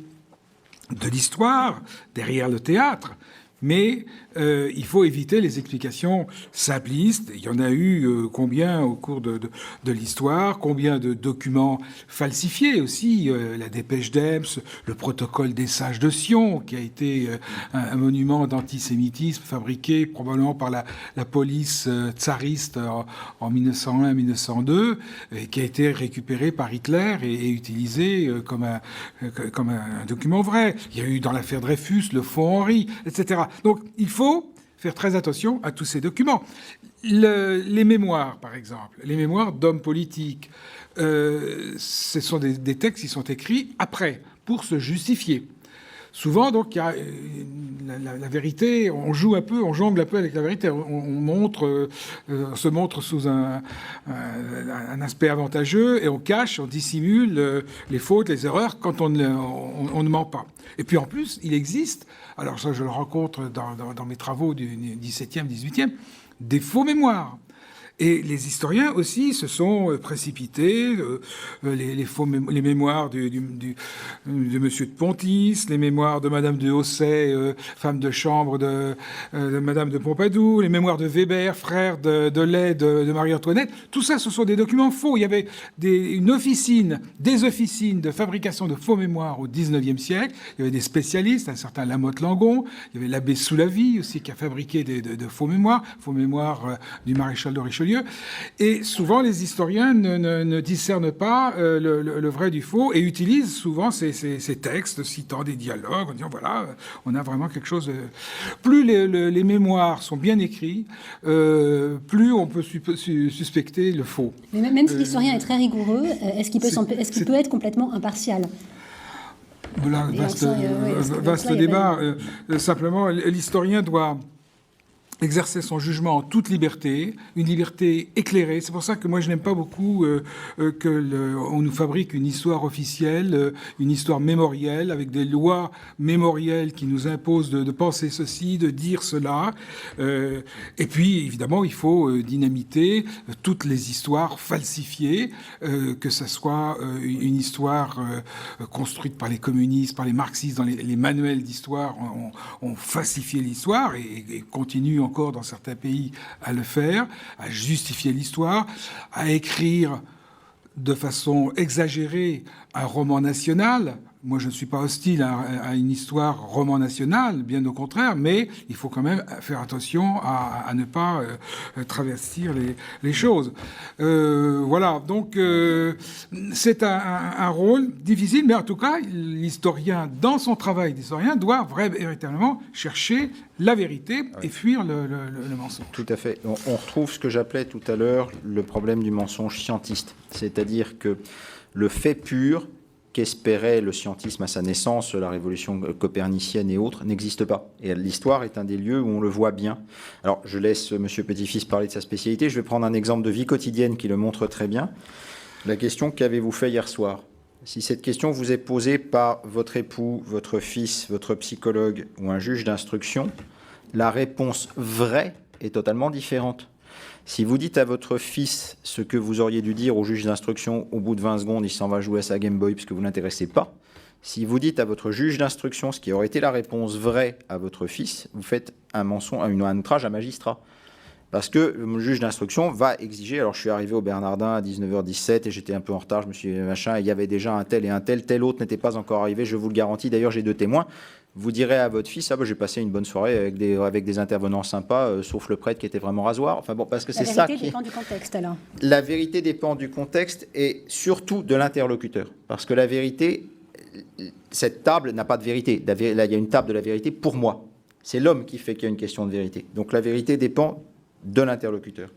de l'histoire derrière le théâtre, mais il faut éviter les explications simplistes. Il y en a eu combien au cours de l'histoire, combien de documents falsifiés aussi, la dépêche d'Ems, le protocole des sages de Sion, qui a été un monument d'antisémitisme fabriqué probablement par la police tsariste en 1901-1902, qui a été récupéré par Hitler et utilisé comme un document vrai. Il y a eu dans l'affaire Dreyfus le Fonds Henri, etc. Donc il faut faire très attention à tous ces documents. Les mémoires, par exemple, les mémoires d'hommes politiques, ce sont des textes qui sont écrits après, pour se justifier. Souvent, donc, il y a la vérité, on joue un peu, on jongle un peu avec la vérité, on se montre sous un aspect avantageux et on cache, on dissimule les fautes, les erreurs quand on ne ment pas. Et puis en plus, il existe, alors ça je le rencontre dans mes travaux du 17e, 18e, des faux mémoires. Et les historiens aussi se sont précipités, les mémoires de Monsieur de Pontis, les mémoires de Madame de Hossay, femme de chambre de Madame de Pompadour, les mémoires de Weber, frère de lait de Marie-Antoinette. Tout ça, ce sont des documents faux. Il y avait des officines de fabrication de faux mémoires au 19e siècle. Il y avait des spécialistes, un certain Lamotte Langon. Il y avait l'abbé Soulavie aussi qui a fabriqué de faux mémoires du maréchal de Richelieu. Richelieu. Et souvent, les historiens ne discernent pas le vrai du faux et utilisent souvent ces textes citant des dialogues en disant voilà, on a vraiment quelque chose. Plus les mémoires sont bien écrits, plus on peut suspecter le faux. Mais même si l'historien est très rigoureux, est-ce qu'il peut être complètement impartial ? Voilà, vaste débat. Simplement, l'historien doit exercer son jugement en toute liberté, une liberté éclairée. C'est pour ça que moi je n'aime pas beaucoup on nous fabrique une histoire officielle, une histoire mémorielle, avec des lois mémorielles qui nous imposent de penser ceci, de dire cela. Et puis évidemment il faut dynamiter toutes les histoires falsifiées, que ça soit une histoire construite par les communistes, par les marxistes, dans les manuels d'histoire, on falsifié l'histoire et continue encore dans certains pays à le faire, à justifier l'histoire, à écrire de façon exagérée un roman national. Moi, je ne suis pas hostile à une histoire roman national, bien au contraire, mais il faut quand même faire attention à ne pas travestir les choses. Voilà, donc c'est un rôle difficile, mais en tout cas, l'historien, dans son travail d'historien, doit véritablement chercher la vérité et fuir le mensonge. Tout à fait. On retrouve ce que j'appelais tout à l'heure le problème du mensonge scientiste, c'est-à-dire que le fait pur qu'espérait le scientisme à sa naissance, la révolution copernicienne et autres, n'existe pas. Et l'histoire est un des lieux où on le voit bien. Alors, je laisse M. Petit-Fils parler de sa spécialité. Je vais prendre un exemple de vie quotidienne qui le montre très bien. La question « Qu'avez-vous fait hier soir ?» Si cette question vous est posée par votre époux, votre fils, votre psychologue ou un juge d'instruction, la réponse vraie est totalement différente. Si vous dites à votre fils ce que vous auriez dû dire au juge d'instruction, au bout de 20 secondes, il s'en va jouer à sa Game Boy parce que vous ne l'intéressez pas. Si vous dites à votre juge d'instruction ce qui aurait été la réponse vraie à votre fils, vous faites un mensonge, un outrage à magistrat. Parce que le juge d'instruction va exiger... Alors, je suis arrivé au Bernardin à 19h17 et j'étais un peu en retard, je me suis dit, machin, et il y avait déjà un tel et un tel autre n'était pas encore arrivé, je vous le garantis. D'ailleurs, j'ai 2 témoins. Vous direz à votre fils, j'ai passé une bonne soirée avec des intervenants sympas, sauf le prêtre qui était vraiment rasoir. Enfin bon, parce que c'est ça. La vérité dépend du contexte, alors. La vérité dépend du contexte et surtout de l'interlocuteur. Parce que la vérité, cette table n'a pas de vérité. Là, il y a une table de la vérité pour moi. C'est l'homme qui fait qu'il y a une question de vérité. Donc la vérité dépend de l'interlocuteur.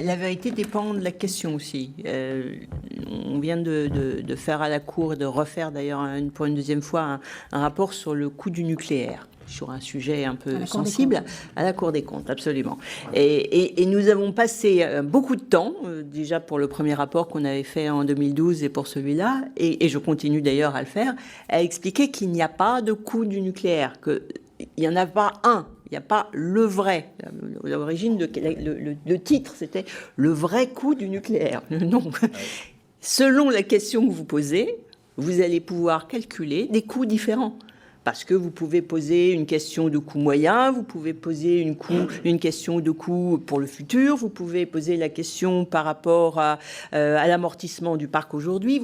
La vérité dépend de la question aussi. On vient de faire à la Cour, et de refaire d'ailleurs pour une deuxième fois un rapport sur le coût du nucléaire, sur un sujet un peu sensible, à la Cour des comptes, absolument. Et nous avons passé beaucoup de temps, déjà pour le premier rapport qu'on avait fait en 2012 et pour celui-là, et je continue d'ailleurs à le faire, à expliquer qu'il n'y a pas de coût du nucléaire, qu'il n'y en a pas un. Il n'y a pas le vrai. L'origine, le titre, c'était « Le vrai coût du nucléaire ». Non. Selon la question que vous posez, vous allez pouvoir calculer des coûts différents. Parce que vous pouvez poser une question de coût moyen, vous pouvez poser une question de coût pour le futur, vous pouvez poser la question par rapport à l'amortissement du parc aujourd'hui.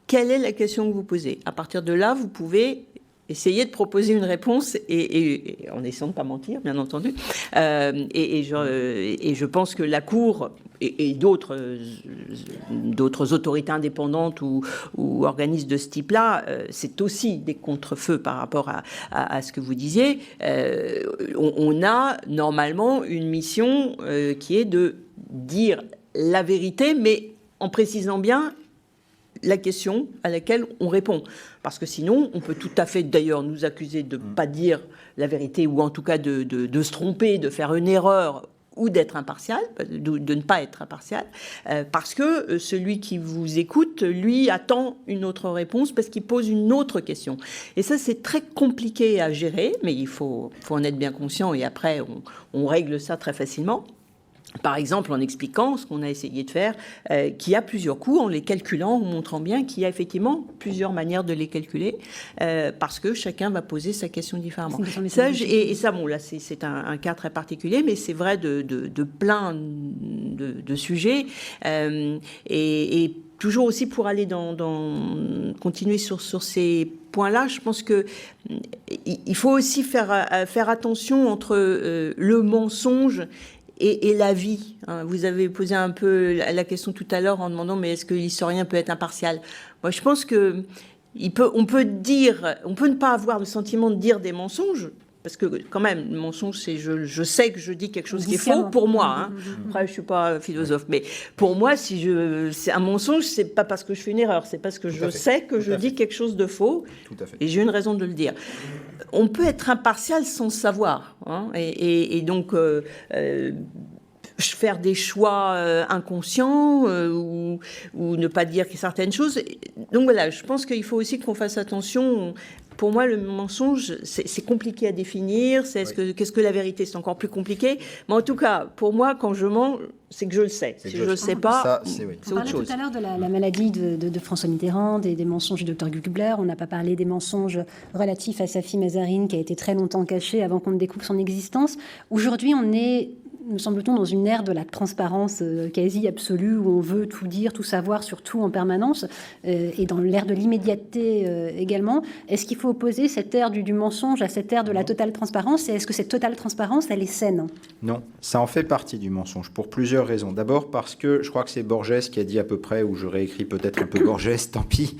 Quelle est la question que vous posez ? À partir de là, vous pouvez essayer de proposer une réponse et en essayant de ne pas mentir, bien entendu. Et je pense que la Cour et d'autres autorités indépendantes ou organismes de ce type-là, c'est aussi des contre-feux par rapport à ce que vous disiez. On a normalement une mission qui est de dire la vérité, mais en précisant bien la question à laquelle on répond. Parce que sinon, on peut tout à fait d'ailleurs nous accuser de ne pas dire la vérité ou en tout cas de se tromper, de faire une erreur ou d'être impartial, de ne pas être impartial, parce que celui qui vous écoute, lui, attend une autre réponse parce qu'il pose une autre question. Et ça, c'est très compliqué à gérer, mais il faut en être bien conscient et après, on règle ça très facilement. Par exemple, en expliquant ce qu'on a essayé de faire, qu'il y a plusieurs coûts, en les calculant, en montrant bien qu'il y a effectivement plusieurs manières de les calculer, parce que chacun va poser sa question différemment. Ça, bon, là, c'est un cas très particulier, mais c'est vrai de plein de sujets. Et toujours aussi pour aller continuer sur ces points-là, je pense que il faut aussi faire attention entre le mensonge et la vie. Vous avez posé un peu la question tout à l'heure en demandant mais est-ce que l'historien peut être impartial ? Moi, je pense que on peut ne pas avoir le sentiment de dire des mensonges. Parce que quand même, le mensonge, c'est je sais que je dis quelque chose qui est faux pour moi. Après, je suis pas philosophe, mais pour moi, c'est un mensonge, c'est pas parce que je fais une erreur, c'est parce que je sais que je dis quelque chose de faux, et j'ai une raison de le dire. On peut être impartial sans le savoir, et donc faire des choix inconscients ou ne pas dire certaines choses. Donc voilà, je pense qu'il faut aussi qu'on fasse attention. Pour moi, le mensonge, c'est compliqué à définir. Qu'est-ce que la vérité ? C'est encore plus compliqué. Mais en tout cas, pour moi, quand je mens, c'est que je le sais. Si je ne le sais pas, c'est autre chose. On parlait tout à l'heure de la maladie de François Mitterrand, des mensonges du Dr Gugler. On n'a pas parlé des mensonges relatifs à sa fille Mazarine, qui a été très longtemps cachée avant qu'on ne découvre son existence. Aujourd'hui, on est, me semble-t-on, dans une ère de la transparence quasi absolue, où on veut tout dire, tout savoir sur tout en permanence, et dans l'ère de l'immédiateté également. Est-ce qu'il faut opposer cette ère du mensonge à cette ère de la totale transparence, et est-ce que cette totale transparence, elle est saine ? Non, ça en fait partie du mensonge, pour plusieurs raisons. D'abord parce que, je crois que c'est Borges qui a dit à peu près, ou je réécris peut-être un peu Borges, tant pis,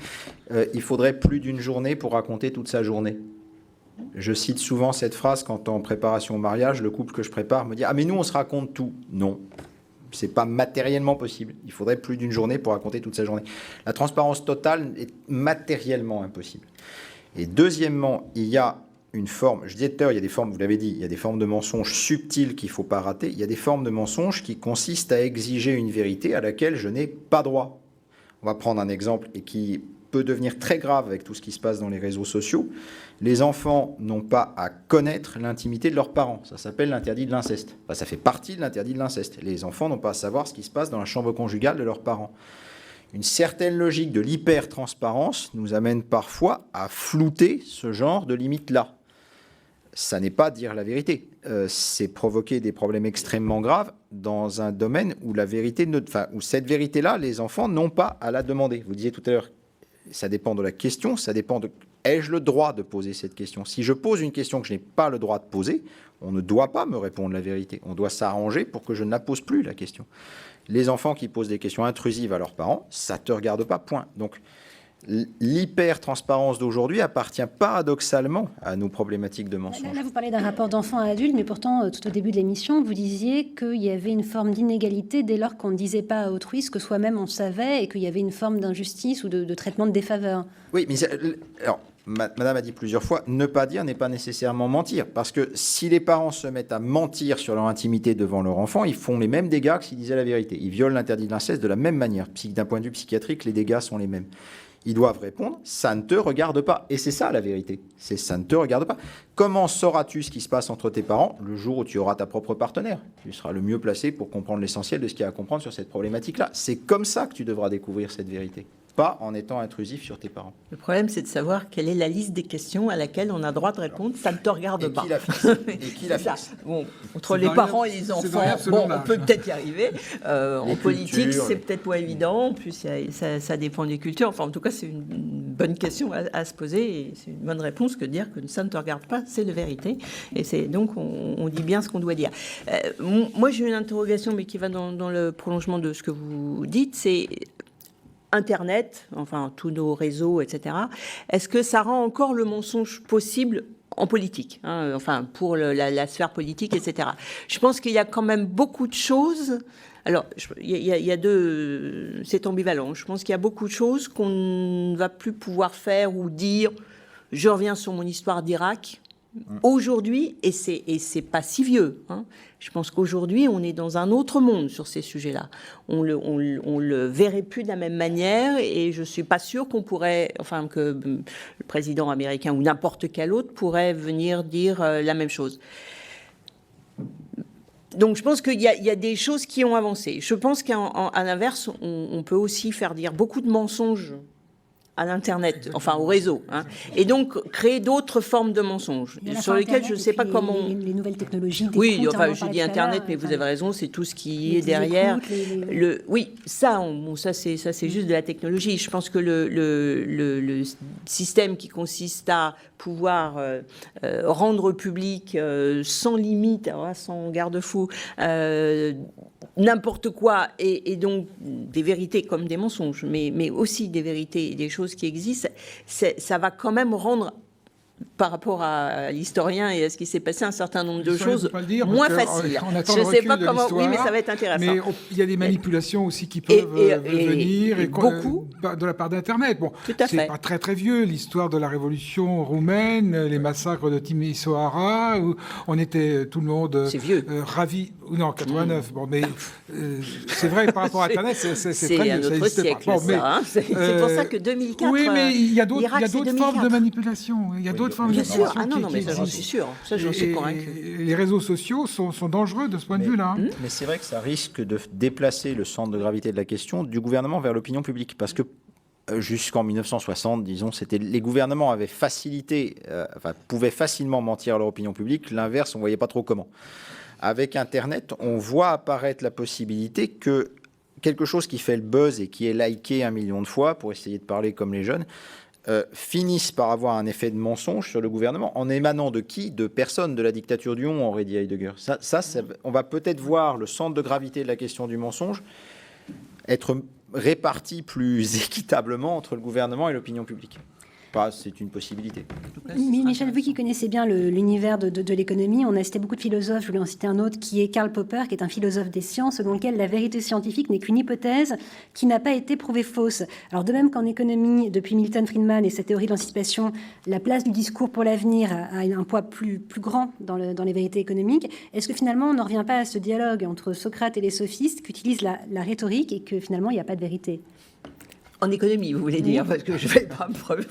il faudrait plus d'une journée pour raconter toute sa journée. Je cite souvent cette phrase quand en préparation au mariage, le couple que je prépare me dit « Ah mais nous on se raconte tout ». Non, c'est pas matériellement possible. Il faudrait plus d'une journée pour raconter toute sa journée. La transparence totale est matériellement impossible. Et deuxièmement, il y a une forme, je disais tout à l'heure, il y a des formes, vous l'avez dit, il y a des formes de mensonges subtiles qu'il ne faut pas rater. Il y a des formes de mensonges qui consistent à exiger une vérité à laquelle je n'ai pas droit. On va prendre un exemple et qui peut devenir très grave avec tout ce qui se passe dans les réseaux sociaux. Les enfants n'ont pas à connaître l'intimité de leurs parents. Ça s'appelle l'interdit de l'inceste. Enfin, ça fait partie de l'interdit de l'inceste. Les enfants n'ont pas à savoir ce qui se passe dans la chambre conjugale de leurs parents. Une certaine logique de l'hyper-transparence nous amène parfois à flouter ce genre de limites-là. Ça n'est pas dire la vérité. C'est provoquer des problèmes extrêmement graves dans un domaine où la vérité, où cette vérité-là, les enfants n'ont pas à la demander. Vous disiez tout à l'heure, ça dépend de la question, ça dépend de ai-je le droit de poser cette question. Si je pose une question que je n'ai pas le droit de poser, on ne doit pas me répondre la vérité. On doit s'arranger pour que je ne la pose plus, la question. Les enfants qui posent des questions intrusives à leurs parents, ça ne te regarde pas, point. Donc, l'hyper-transparence d'aujourd'hui appartient paradoxalement à nos problématiques de mensonges. Là, vous parlez d'un rapport d'enfant à adulte, mais pourtant, tout au début de l'émission, vous disiez qu'il y avait une forme d'inégalité dès lors qu'on ne disait pas à autrui ce que soi-même on savait et qu'il y avait une forme d'injustice ou de traitement de défaveur. Oui, mais alors, Madame a dit plusieurs fois, ne pas dire n'est pas nécessairement mentir. Parce que si les parents se mettent à mentir sur leur intimité devant leur enfant, ils font les mêmes dégâts que s'ils disaient la vérité. Ils violent l'interdit de l'inceste de la même manière. D'un point de vue psychiatrique, les dégâts sont les mêmes. Ils doivent répondre, ça ne te regarde pas. Et c'est ça la vérité, c'est ça ne te regarde pas. Comment sauras-tu ce qui se passe entre tes parents le jour où tu auras ta propre partenaire ? Tu seras le mieux placé pour comprendre l'essentiel de ce qu'il y a à comprendre sur cette problématique-là. C'est comme ça que tu devras découvrir cette vérité, pas en étant intrusif sur tes parents. Le problème, c'est de savoir quelle est la liste des questions à laquelle on a droit de répondre. Ça ne te regarde pas. Et qui la fixe ? Bon, entre les parents et les enfants, on peut peut-être y arriver. En politique, c'est peut-être pas évident. En plus, ça dépend des cultures. Enfin, en tout cas, c'est une bonne question à se poser. Et c'est une bonne réponse que de dire que ça ne te regarde pas, c'est la vérité. Et c'est donc, on dit bien ce qu'on doit dire. Moi, j'ai une interrogation, mais qui va dans le prolongement de ce que vous dites. C'est Internet, enfin tous nos réseaux, etc. Est-ce que ça rend encore le mensonge possible en politique, enfin pour la sphère politique, etc. Je pense qu'il y a quand même beaucoup de choses. Alors, il y a deux, c'est ambivalent. Je pense qu'il y a beaucoup de choses qu'on ne va plus pouvoir faire ou dire. Je reviens sur mon histoire d'Irak. Aujourd'hui, et c'est pas si vieux, je pense qu'aujourd'hui, on est dans un autre monde sur ces sujets-là. On le verrait plus de la même manière, et je suis pas sûre qu'on pourrait, enfin, que le président américain ou n'importe quel autre pourrait venir dire la même chose. Donc, je pense qu'il y a des choses qui ont avancé. Je pense qu'à l'inverse, on peut aussi faire dire beaucoup de mensonges à l'Internet, enfin au réseau, hein, et donc créer d'autres formes de mensonges sur lesquels je ne sais pas comment... Les nouvelles technologies. Oui, enfin, je dis Internet, mais vous avez raison, c'est tout ce qui est derrière. Oui, ça c'est juste de la technologie. Je pense que le système qui consiste à pouvoir rendre public sans limite, sans garde-fou, n'importe quoi, et donc des vérités comme des mensonges, mais aussi des vérités et des choses qui existent, ça va quand même rendre, par rapport à l'historien et à ce qui s'est passé, un certain nombre de choses moins faciles. Je ne sais pas comment... Oui, mais ça va être intéressant. Mais il y a des manipulations aussi qui peuvent venir, et beaucoup de la part d'Internet. Bon, c'est pas très très vieux, l'histoire de la révolution roumaine, les massacres de Timisoara, où on était tout le monde ravis. Non, 89. Bon, mais c'est vrai, par rapport à Internet, c'est très vieux. C'est un autre siècle, bon, c'est pour ça que 2004... Oui, mais il y a d'autres formes de manipulation. Il y a d'autres formes de manipulation. Bien sûr. Ah non, mais ça, j'en suis sûr. Ça, j'en suis convaincu. Les réseaux sociaux sont dangereux de ce point de vue-là. Mais c'est vrai que ça risque de déplacer le centre de gravité de la question du gouvernement vers l'opinion publique. Parce que jusqu'en 1960, disons, les gouvernements avaient pouvaient facilement mentir à leur opinion publique. L'inverse, on ne voyait pas trop comment. Avec Internet, on voit apparaître la possibilité que quelque chose qui fait le buzz et qui est liké 1 million de fois, pour essayer de parler comme les jeunes, finissent par avoir un effet de mensonge sur le gouvernement, en émanant de qui? De personnes de la dictature du on, aurait dit Heidegger. On va peut-être voir le centre de gravité de la question du mensonge être réparti plus équitablement entre le gouvernement et l'opinion publique. C'est une possibilité. Michel, vous qui connaissez bien l'univers de l'économie, on a cité beaucoup de philosophes, je voulais en citer un autre, qui est Karl Popper, qui est un philosophe des sciences, selon lequel la vérité scientifique n'est qu'une hypothèse qui n'a pas été prouvée fausse. Alors de même qu'en économie, depuis Milton Friedman et sa théorie de l'anticipation, la place du discours pour l'avenir a un poids plus grand dans les vérités économiques, est-ce que finalement on n'en revient pas à ce dialogue entre Socrate et les sophistes qui utilisent la rhétorique et que finalement il n'y a pas de vérité? En économie, vous voulez dire, parce que je ne vais pas me preuve.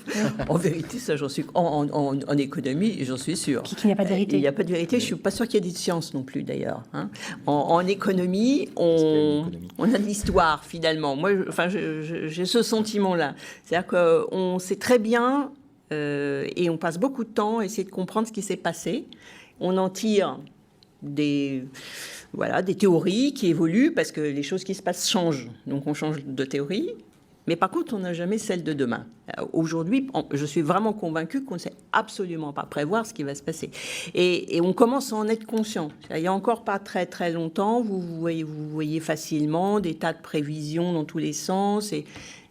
En vérité, ça, j'en suis... En économie, j'en suis sûre. Qu'il n'y a pas de vérité. Il n'y a pas de vérité. Je ne suis pas sûre qu'il y ait de science non plus, d'ailleurs. Hein. En économie, on a de l'histoire, finalement. Moi, j'ai ce sentiment-là. C'est-à-dire qu'on sait très bien, et on passe beaucoup de temps à essayer de comprendre ce qui s'est passé. On en tire des théories qui évoluent, parce que les choses qui se passent changent. Donc, on change de théorie. Mais par contre, on n'a jamais celle de demain. Aujourd'hui, je suis vraiment convaincue qu'on ne sait absolument pas prévoir ce qui va se passer. Et on commence à en être conscient. Il n'y a encore pas très très longtemps, vous voyez facilement des tas de prévisions dans tous les sens.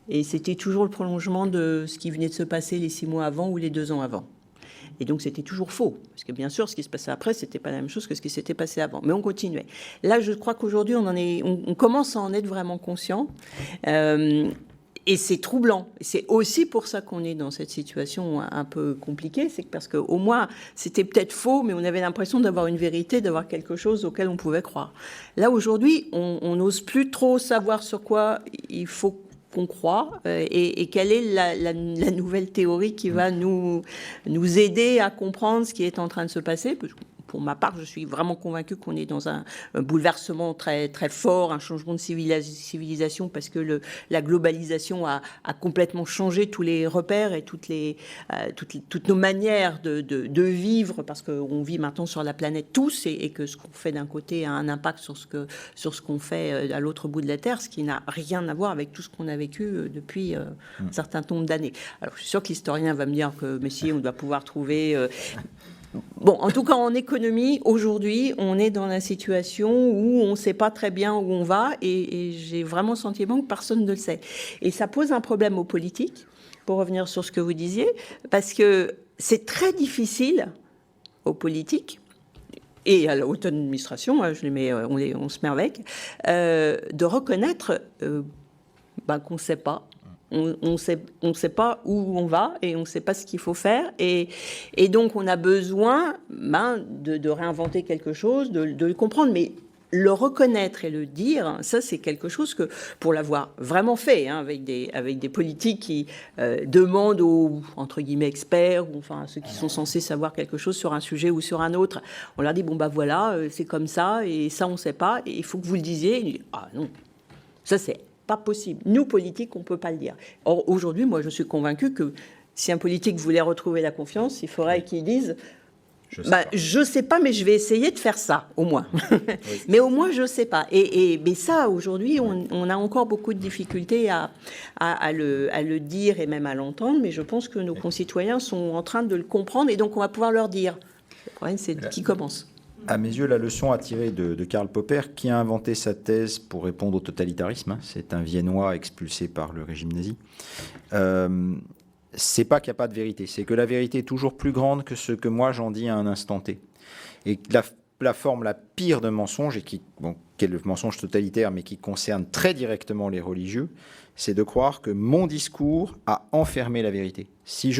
Et c'était toujours le prolongement de ce qui venait de se passer les 6 mois avant ou les 2 ans avant. Et donc, c'était toujours faux. Parce que bien sûr, ce qui se passait après, ce n'était pas la même chose que ce qui s'était passé avant. Mais on continuait. Là, je crois qu'aujourd'hui, on commence à en être vraiment conscient. Et c'est troublant. C'est aussi pour ça qu'on est dans cette situation un peu compliquée. C'est parce qu'au moins, c'était peut-être faux, mais on avait l'impression d'avoir une vérité, d'avoir quelque chose auquel on pouvait croire. Là, aujourd'hui, on n'ose plus trop savoir sur quoi il faut qu'on croit et quelle est la nouvelle théorie qui va nous aider à comprendre ce qui est en train de se passer. Pour ma part, je suis vraiment convaincue qu'on est dans un bouleversement très, très fort, un changement de civilisation, parce que la globalisation a complètement changé tous les repères et toutes nos manières de vivre, parce qu'on vit maintenant sur la planète tous, et que ce qu'on fait d'un côté a un impact sur ce qu'on fait à l'autre bout de la Terre, ce qui n'a rien à voir avec tout ce qu'on a vécu depuis un certain nombre d'années. Alors, je suis sûre que l'historien va me dire que, mais si, on doit pouvoir trouver... Bon, en tout cas, en économie, aujourd'hui, on est dans la situation où on ne sait pas très bien où on va, et j'ai vraiment le sentiment que personne ne le sait. Et ça pose un problème aux politiques, pour revenir sur ce que vous disiez, parce que c'est très difficile aux politiques et à la haute administration, je les mets, on se met avec, de reconnaître qu'on ne sait pas. On sait pas où on va et on ne sait pas ce qu'il faut faire. Et donc, on a besoin de réinventer quelque chose, de le comprendre. Mais le reconnaître et le dire, ça, c'est quelque chose que, pour l'avoir vraiment fait, avec des politiques qui demandent aux, entre guillemets, experts, ou enfin ceux qui sont censés savoir quelque chose sur un sujet ou sur un autre, on leur dit, voilà, c'est comme ça, et ça, on ne sait pas, et il faut que vous le disiez. Et ils disent, ah non, ça, c'est pas possible. Nous, politiques, on ne peut pas le dire. Or, aujourd'hui, moi, je suis convaincue que si un politique voulait retrouver la confiance, il faudrait qu'il dise... Je sais pas, mais je vais essayer de faire ça, au moins. Oui. Mais au moins, je sais pas. Mais ça, aujourd'hui, on a encore beaucoup de difficultés à le dire et même à l'entendre, mais je pense que nos concitoyens sont en train de le comprendre, et donc on va pouvoir leur dire. Le problème, c'est qui commence. À mes yeux, la leçon à tirer de Karl Popper, qui a inventé sa thèse pour répondre au totalitarisme, c'est un Viennois expulsé par le régime nazi, c'est pas qu'il n'y a pas de vérité, c'est que la vérité est toujours plus grande que ce que moi j'en dis à un instant T. Et la forme la pire de mensonge, et qui est le mensonge totalitaire, mais qui concerne très directement les religieux, c'est de croire que mon discours a enfermé la vérité. Si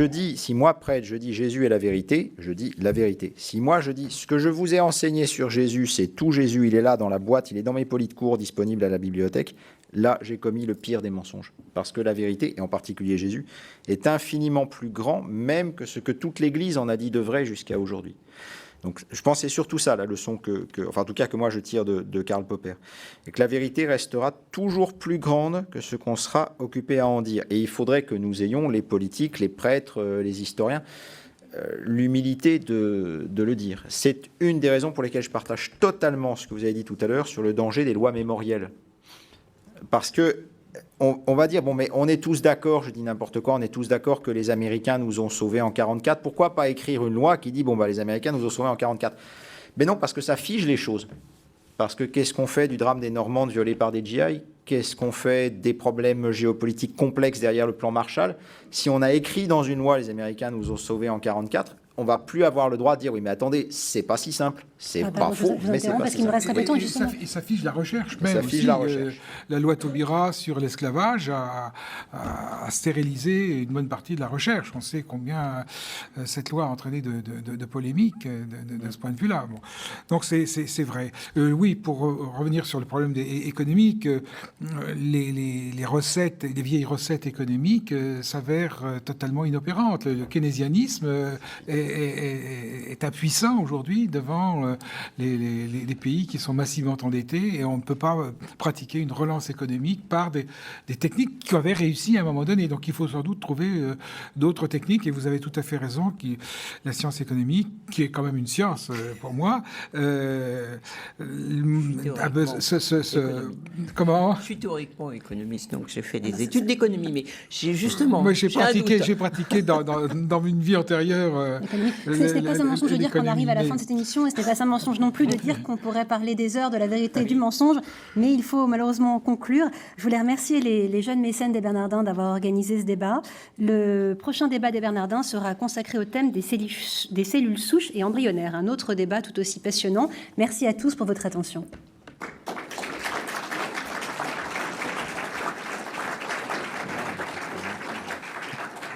moi prêtre, je dis Jésus est la vérité, je dis la vérité. Si moi je dis ce que je vous ai enseigné sur Jésus, c'est tout Jésus, il est là dans la boîte, il est dans mes polis de cours disponibles à la bibliothèque, là j'ai commis le pire des mensonges. Parce que la vérité, et en particulier Jésus, est infiniment plus grand même que ce que toute l'Église en a dit de vrai jusqu'à aujourd'hui. Donc je pense que c'est surtout ça la leçon enfin en tout cas que moi je tire de Karl Popper. Et que la vérité restera toujours plus grande que ce qu'on sera occupé à en dire. Et il faudrait que nous ayons, les politiques, les prêtres, les historiens, l'humilité de le dire. C'est une des raisons pour lesquelles je partage totalement ce que vous avez dit tout à l'heure sur le danger des lois mémorielles. Parce que on va dire, mais on est tous d'accord, je dis n'importe quoi, on est tous d'accord que les Américains nous ont sauvés en 1944. Pourquoi pas écrire une loi qui dit, les Américains nous ont sauvés en 1944 ? Mais non, parce que ça fige les choses. Parce que qu'est-ce qu'on fait du drame des Normandes violés par des GI ? Qu'est-ce qu'on fait des problèmes géopolitiques complexes derrière le plan Marshall ? Si on a écrit dans une loi, les Américains nous ont sauvés en 1944, on va plus avoir le droit de dire oui mais attendez, c'est pas si simple, c'est pas faux, mais c'est pas si simple. Et ça fige la recherche même aussi. La loi Taubira sur l'esclavage a stérilisé une bonne partie de la recherche. On sait combien cette loi a entraîné de polémiques de ce point de vue-là. Bon. Donc c'est vrai. Oui, pour revenir sur le problème économique, les recettes, les vieilles recettes économiques s'avèrent totalement inopérantes. Le keynésianisme est impuissant aujourd'hui devant les pays qui sont massivement endettés, et on ne peut pas pratiquer une relance économique par des techniques qui avaient réussi à un moment donné. Donc il faut sans doute trouver d'autres techniques, et vous avez tout à fait raison, la science économique, qui est quand même une science pour moi, comment ? Je suis théoriquement économiste, donc j'ai fait des études d'économie, mais j'ai pratiqué dans une vie antérieure. Ce n'est pas un mensonge de dire qu'on arrive à la fin de cette émission, et ce n'est pas un mensonge non plus de dire qu'on pourrait parler des heures de la vérité et du mensonge, mais il faut malheureusement conclure. Je voulais remercier les jeunes mécènes des Bernardins d'avoir organisé ce débat. Le prochain débat des Bernardins sera consacré au thème des cellules souches et embryonnaires, un autre débat tout aussi passionnant. Merci à tous pour votre attention.